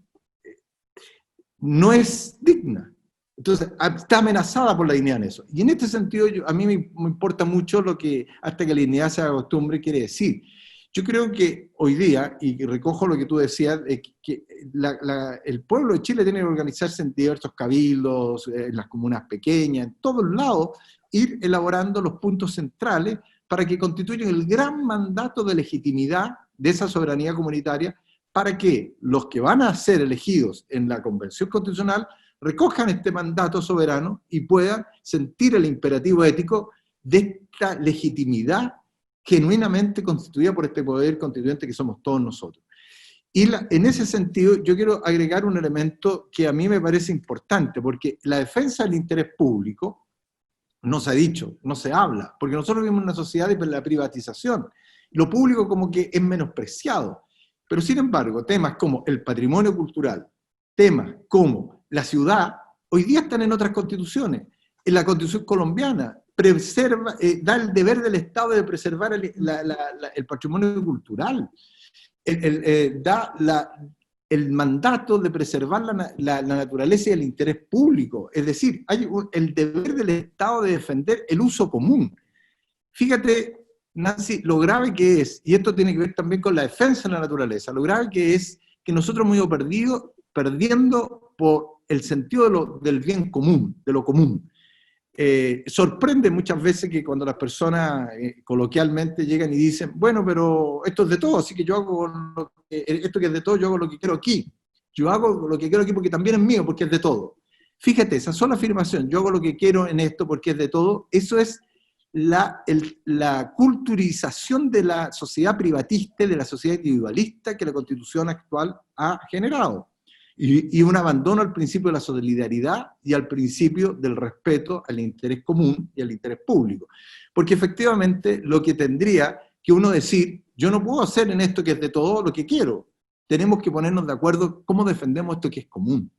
no es digna. Entonces, está amenazada por la dignidad en eso. Y en este sentido, a mí me importa mucho lo que hasta que la dignidad se haga costumbre quiere decir. Yo creo que hoy día, y recojo lo que tú decías, que el pueblo de Chile tiene que organizarse en diversos cabildos, en las comunas pequeñas, en todos lados, ir elaborando los puntos centrales para que constituyan el gran mandato de legitimidad de esa soberanía comunitaria, para que los que van a ser elegidos en la Convención Constitucional recojan este mandato soberano y puedan sentir el imperativo ético de esta legitimidad genuinamente constituida por este poder constituyente que somos todos nosotros. Y en ese sentido yo quiero agregar un elemento que a mí me parece importante, porque la defensa del interés público no se ha dicho, no se habla, porque nosotros vivimos en una sociedad de la privatización, lo público como que es menospreciado, pero sin embargo temas como el patrimonio cultural, temas como la ciudad, hoy día están en otras constituciones. En la Constitución colombiana da el deber del Estado de preservar el patrimonio cultural, da el mandato de preservar la naturaleza y el interés público. Es decir, hay el deber del Estado de defender el uso común. Fíjate, Nancy, lo grave que es, y esto tiene que ver también con la defensa de la naturaleza, lo grave que es que nosotros hemos ido perdiendo por el sentido del bien común, de lo común. Sorprende muchas veces que cuando las personas coloquialmente llegan y dicen, bueno, pero esto es de todo, así que yo hago esto que es de todo, yo hago lo que quiero aquí. Yo hago lo que quiero aquí porque también es mío, porque es de todo. Fíjate, esa sola afirmación, yo hago lo que quiero en esto porque es de todo, eso es la culturización de la sociedad privatista, de la sociedad individualista que la Constitución actual ha generado. Y un abandono al principio de la solidaridad y al principio del respeto al interés común y al interés público. Porque efectivamente lo que tendría que uno decir, yo no puedo hacer en esto que es de todo lo que quiero, tenemos que ponernos de acuerdo cómo defendemos esto que es común.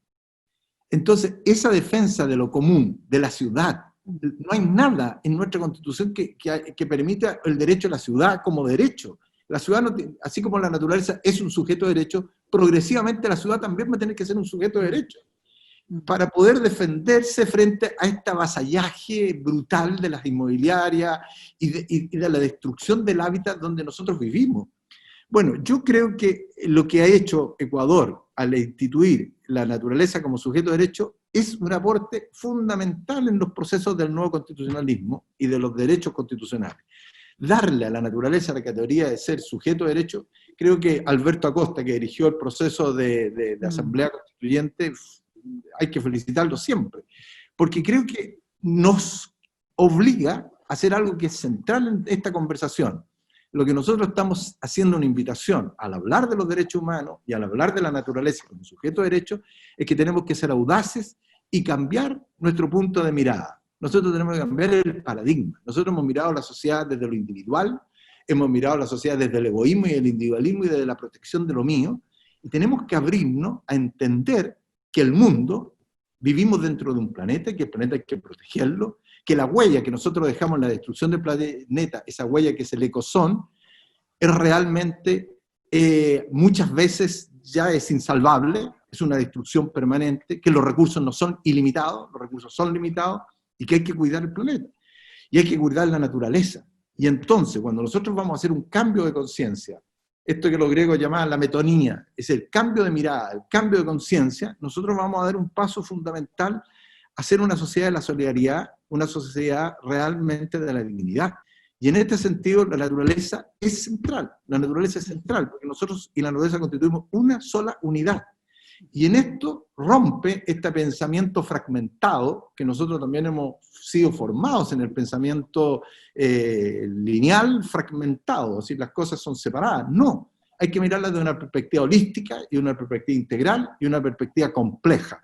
Entonces, esa defensa de lo común, de la ciudad, no hay nada en nuestra Constitución que permita el derecho a la ciudad como derecho. La ciudad, así como la naturaleza es un sujeto de derecho, progresivamente la ciudad también va a tener que ser un sujeto de derecho para poder defenderse frente a este avasallaje brutal de las inmobiliarias y de la destrucción del hábitat donde nosotros vivimos. Bueno, yo creo que lo que ha hecho Ecuador al instituir la naturaleza como sujeto de derecho es un aporte fundamental en los procesos del nuevo constitucionalismo y de los derechos constitucionales. Darle a la naturaleza la categoría de ser sujeto de derecho, creo que Alberto Acosta, que dirigió el proceso de Asamblea Constituyente, hay que felicitarlo siempre, porque creo que nos obliga a hacer algo que es central en esta conversación. Lo que nosotros estamos haciendo una invitación al hablar de los derechos humanos y al hablar de la naturaleza como sujeto de derecho, es que tenemos que ser audaces y cambiar nuestro punto de mirada. Nosotros tenemos que cambiar el paradigma. Nosotros hemos mirado la sociedad desde lo individual, hemos mirado la sociedad desde el egoísmo y el individualismo y desde la protección de lo mío, y tenemos que abrirnos a entender que el mundo, vivimos dentro de un planeta, que el planeta hay que protegerlo, que la huella que nosotros dejamos en la destrucción del planeta, esa huella que es el ecozón, es realmente, muchas veces ya es insalvable, es una destrucción permanente, que los recursos no son ilimitados, los recursos son limitados, y que hay que cuidar el planeta, y hay que cuidar la naturaleza. Y entonces, cuando nosotros vamos a hacer un cambio de conciencia, esto que los griegos llamaban la metonía, es el cambio de mirada, el cambio de conciencia, nosotros vamos a dar un paso fundamental a hacer una sociedad de la solidaridad, una sociedad realmente de la dignidad. Y en este sentido, la naturaleza es central, porque nosotros y la naturaleza constituimos una sola unidad. Y en esto rompe este pensamiento fragmentado, que nosotros también hemos sido formados en el pensamiento lineal fragmentado, así las cosas son separadas. No, hay que mirarlas de una perspectiva holística, y una perspectiva integral, y una perspectiva compleja.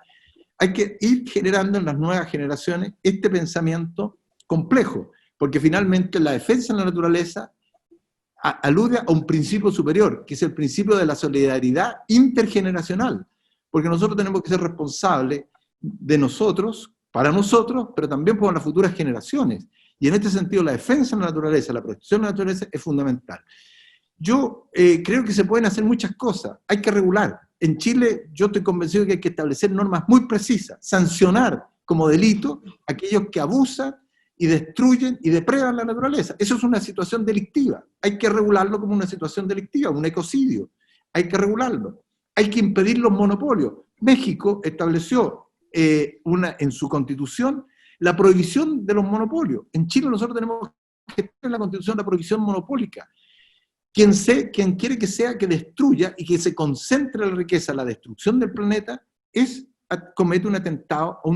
Hay que ir generando en las nuevas generaciones este pensamiento complejo, porque finalmente la defensa de la naturaleza alude a un principio superior, que es el principio de la solidaridad intergeneracional, porque nosotros tenemos que ser responsables de nosotros, para nosotros, pero también por las futuras generaciones. Y en este sentido la defensa de la naturaleza, la protección de la naturaleza es fundamental. Yo creo que se pueden hacer muchas cosas, hay que regular. En Chile yo estoy convencido de que hay que establecer normas muy precisas, sancionar como delito a aquellos que abusan y destruyen y depredan la naturaleza. Eso es una situación delictiva, hay que regularlo como una situación delictiva, un ecocidio, hay que regularlo. Hay que impedir los monopolios. México estableció en su constitución la prohibición de los monopolios. En Chile nosotros tenemos que tener en la constitución la prohibición monopólica. Quien quiere que sea que destruya y que se concentre la riqueza, la destrucción del planeta, comete un atentado o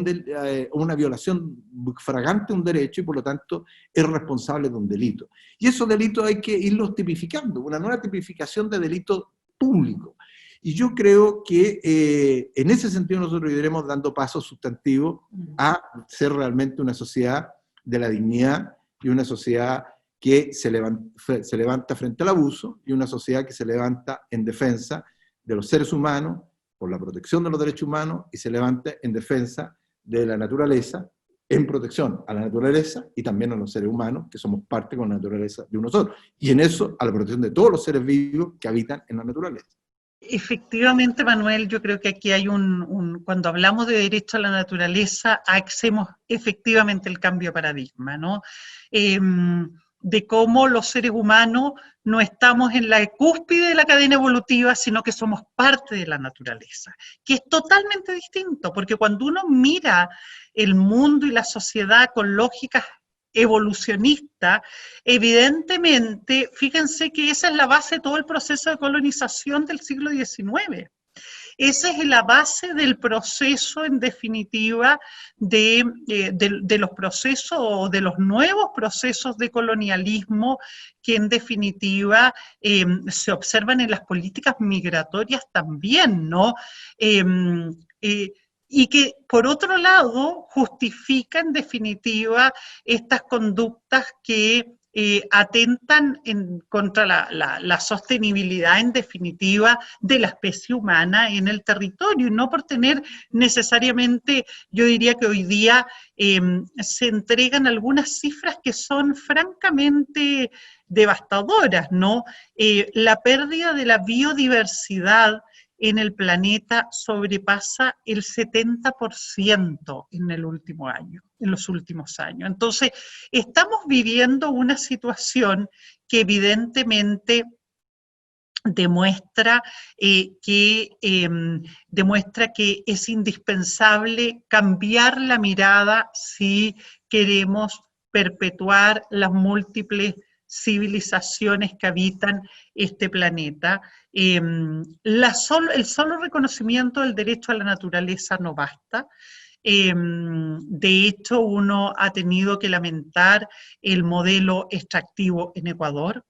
una violación flagrante de un derecho, y por lo tanto es responsable de un delito. Y esos delitos hay que irlos tipificando, una nueva tipificación de delito público. Y yo creo que en ese sentido nosotros iremos dando pasos sustantivos a ser realmente una sociedad de la dignidad, y una sociedad que se levanta frente al abuso, y una sociedad que se levanta en defensa de los seres humanos, por la protección de los derechos humanos, y se levanta en defensa de la naturaleza, en protección a la naturaleza y también a los seres humanos, que somos parte con la naturaleza de uno solo. Y en eso, a la protección de todos los seres vivos que habitan en la naturaleza. Efectivamente, Manuel, yo creo que aquí hay cuando hablamos de derecho a la naturaleza, hacemos efectivamente el cambio de paradigma, ¿no? De cómo los seres humanos no estamos en la cúspide de la cadena evolutiva, sino que somos parte de la naturaleza, que es totalmente distinto, porque cuando uno mira el mundo y la sociedad con lógicas evolucionista, evidentemente, fíjense que esa es la base de todo el proceso de colonización del siglo XIX. Esa es la base del proceso, en definitiva, de los procesos o de los nuevos procesos de colonialismo que, en definitiva, se observan en las políticas migratorias también, ¿no? Y que, por otro lado, justifica, en definitiva, estas conductas que atentan contra la sostenibilidad, en definitiva, de la especie humana en el territorio, y no por tener necesariamente, yo diría que hoy día se entregan algunas cifras que son francamente devastadoras, ¿no? La pérdida de la biodiversidad en el planeta sobrepasa el 70% en los últimos años. Entonces, estamos viviendo una situación que evidentemente demuestra que es indispensable cambiar la mirada si queremos perpetuar las múltiples civilizaciones que habitan este planeta. El solo reconocimiento del derecho a la naturaleza no basta. De hecho, uno ha tenido que lamentar el modelo extractivo en Ecuador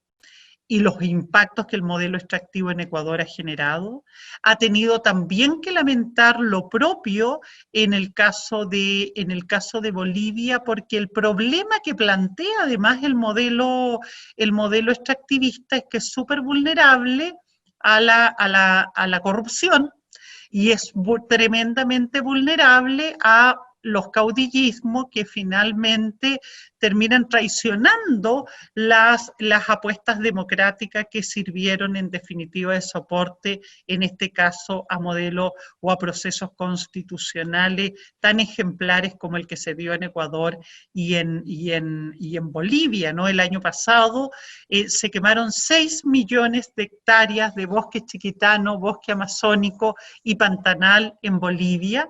y los impactos que el modelo extractivo en Ecuador ha generado. Ha tenido también que lamentar lo propio en el caso de Bolivia, porque el problema que plantea además el modelo extractivista es que es súper vulnerable a la corrupción, y es tremendamente vulnerable a los caudillismos que finalmente terminan traicionando las apuestas democráticas que sirvieron en definitiva de soporte, en este caso a modelos o a procesos constitucionales tan ejemplares como el que se dio en Ecuador y en Bolivia, ¿no? El año pasado se quemaron 6 millones de hectáreas de bosque chiquitano, bosque amazónico y pantanal en Bolivia,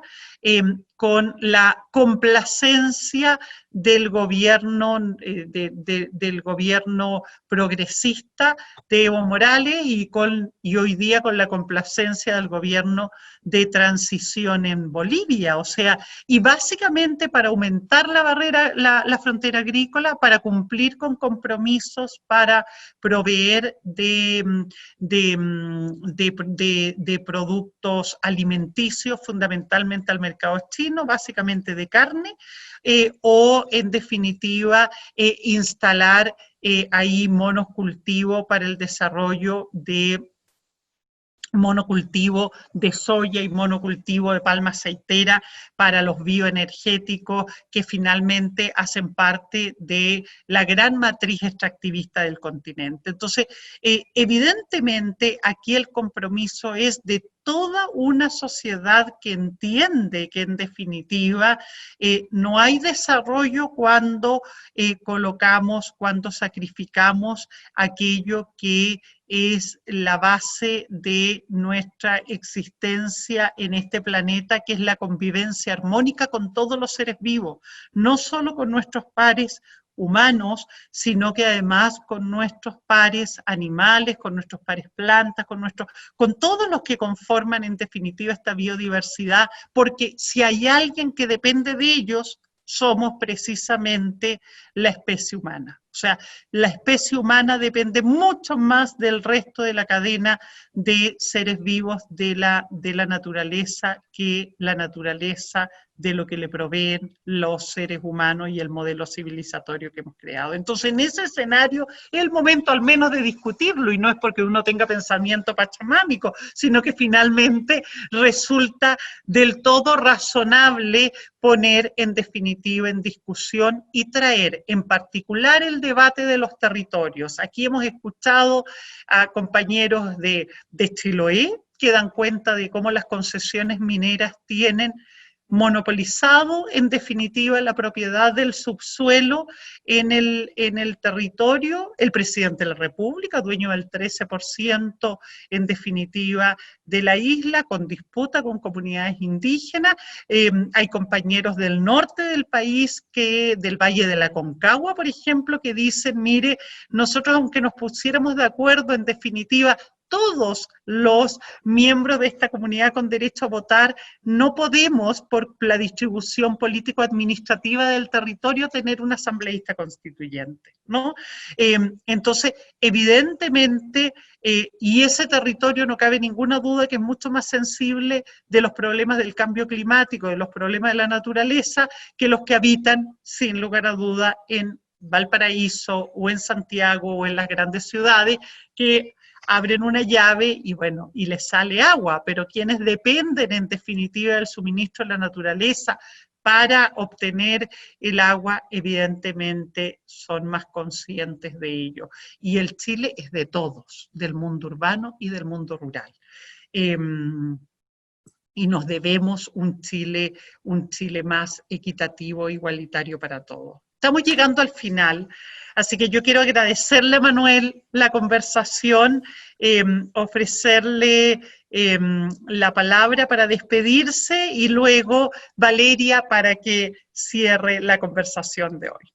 con la complacencia del gobierno, del gobierno progresista de Evo Morales y hoy día con la complacencia del gobierno de transición en Bolivia. O sea, y básicamente para aumentar la barrera, la frontera agrícola, para cumplir con compromisos, para proveer de productos alimenticios fundamentalmente al mercado chino, básicamente de carne, o en definitiva instalar ahí monocultivo para el desarrollo de monocultivo de soya y monocultivo de palma aceitera para los bioenergéticos que finalmente hacen parte de la gran matriz extractivista del continente. Entonces, evidentemente aquí el compromiso es de toda una sociedad que entiende que en definitiva no hay desarrollo cuando cuando sacrificamos aquello que es la base de nuestra existencia en este planeta, que es la convivencia armónica con todos los seres vivos, no solo con nuestros pares humanos, sino que además con nuestros pares animales, con nuestros pares plantas, con todos los que conforman en definitiva esta biodiversidad, porque si hay alguien que depende de ellos, somos precisamente la especie humana. O sea, la especie humana depende mucho más del resto de la cadena de seres vivos de la naturaleza que la naturaleza de lo que le proveen los seres humanos y el modelo civilizatorio que hemos creado. Entonces, en ese escenario es el momento al menos de discutirlo, y no es porque uno tenga pensamiento pachamámico, sino que finalmente resulta del todo razonable poner en definitiva en discusión y traer en particular el debate de los territorios. Aquí hemos escuchado a compañeros de Chiloé que dan cuenta de cómo las concesiones mineras tienen monopolizado en definitiva la propiedad del subsuelo en el territorio. El presidente de la República, dueño del 13% en definitiva de la isla, con disputa con comunidades indígenas. Hay compañeros del norte del país, del Valle de la Aconcagua, por ejemplo, que dicen, mire, nosotros aunque nos pusiéramos de acuerdo en definitiva, todos los miembros de esta comunidad con derecho a votar, no podemos, por la distribución político-administrativa del territorio, tener una asambleísta constituyente, ¿no? Entonces, evidentemente, y ese territorio no cabe ninguna duda que es mucho más sensible de los problemas del cambio climático, de los problemas de la naturaleza, que los que habitan, sin lugar a duda, en Valparaíso o en Santiago o en las grandes ciudades, que abren una llave y bueno, y les sale agua, pero quienes dependen en definitiva del suministro de la naturaleza para obtener el agua, evidentemente son más conscientes de ello. Y el Chile es de todos, del mundo urbano y del mundo rural. Y nos debemos un Chile más equitativo, igualitario para todos. Estamos llegando al final, así que yo quiero agradecerle a Manuel la conversación, ofrecerle la palabra para despedirse y luego Valeria para que cierre la conversación de hoy.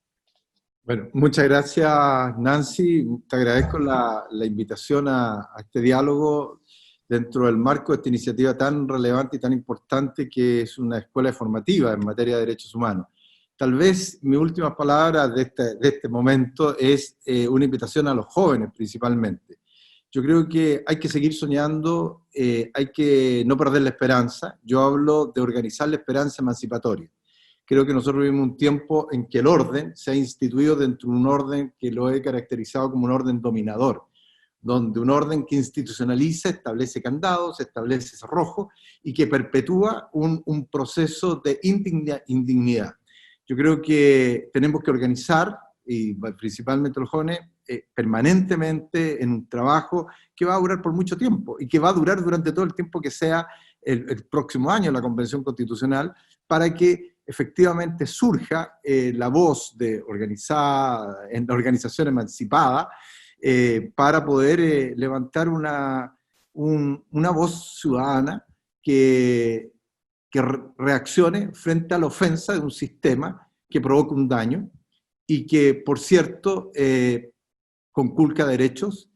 Bueno, muchas gracias Nancy, te agradezco la invitación a este diálogo dentro del marco de esta iniciativa tan relevante y tan importante que es una escuela formativa en materia de derechos humanos. Tal vez mi última palabra de este momento es una invitación a los jóvenes principalmente. Yo creo que hay que seguir soñando, hay que no perder la esperanza. Yo hablo de organizar la esperanza emancipatoria. Creo que nosotros vivimos un tiempo en que el orden se ha instituido dentro de un orden que lo he caracterizado como un orden dominador, donde un orden que institucionaliza, establece candados, establece cerrojos y que perpetúa un proceso de indignidad. Yo creo que tenemos que organizar, y principalmente los jóvenes, permanentemente en un trabajo que va a durar por mucho tiempo, y que va a durar durante todo el tiempo que sea el próximo año la Convención Constitucional, para que efectivamente surja la voz de en la organización emancipada, para poder levantar una voz ciudadana que reaccione frente a la ofensa de un sistema que provoca un daño y que, por cierto, conculca derechos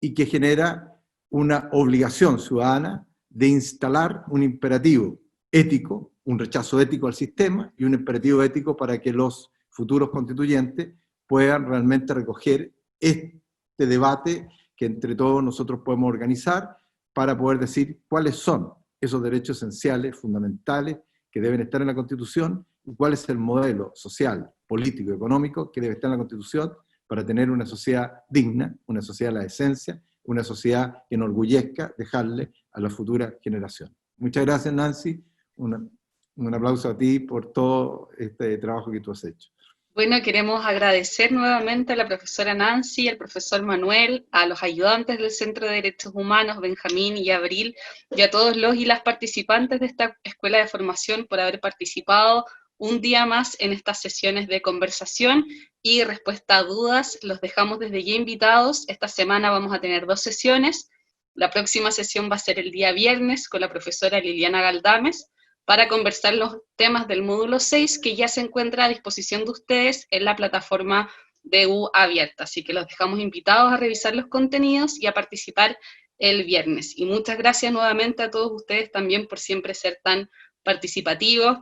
y que genera una obligación ciudadana de instalar un imperativo ético, un rechazo ético al sistema y un imperativo ético para que los futuros constituyentes puedan realmente recoger este debate que entre todos nosotros podemos organizar para poder decir cuáles son esos derechos esenciales, fundamentales, que deben estar en la Constitución, y cuál es el modelo social, político y económico que debe estar en la Constitución para tener una sociedad digna, una sociedad de la decencia, una sociedad que enorgullezca dejarle a la futura generación. Muchas gracias, Nancy. Un aplauso a ti por todo este trabajo que tú has hecho. Bueno, queremos agradecer nuevamente a la profesora Nancy, al profesor Manuel, a los ayudantes del Centro de Derechos Humanos, Benjamín y Abril, y a todos los y las participantes de esta escuela de formación por haber participado un día más en estas sesiones de conversación y respuesta a dudas. Los dejamos desde ya invitados. Esta semana vamos a tener 2 sesiones. La próxima sesión va a ser el día viernes con la profesora Liliana Galdames, para conversar los temas del módulo 6, que ya se encuentra a disposición de ustedes en la plataforma de U Abierta. Así que los dejamos invitados a revisar los contenidos y a participar el viernes. Y muchas gracias nuevamente a todos ustedes también por siempre ser tan participativos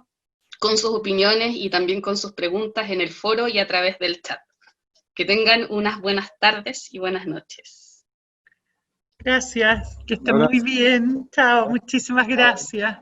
con sus opiniones y también con sus preguntas en el foro y a través del chat. Que tengan unas buenas tardes y buenas noches. Gracias, que estén muy bien. Chao, muchísimas gracias.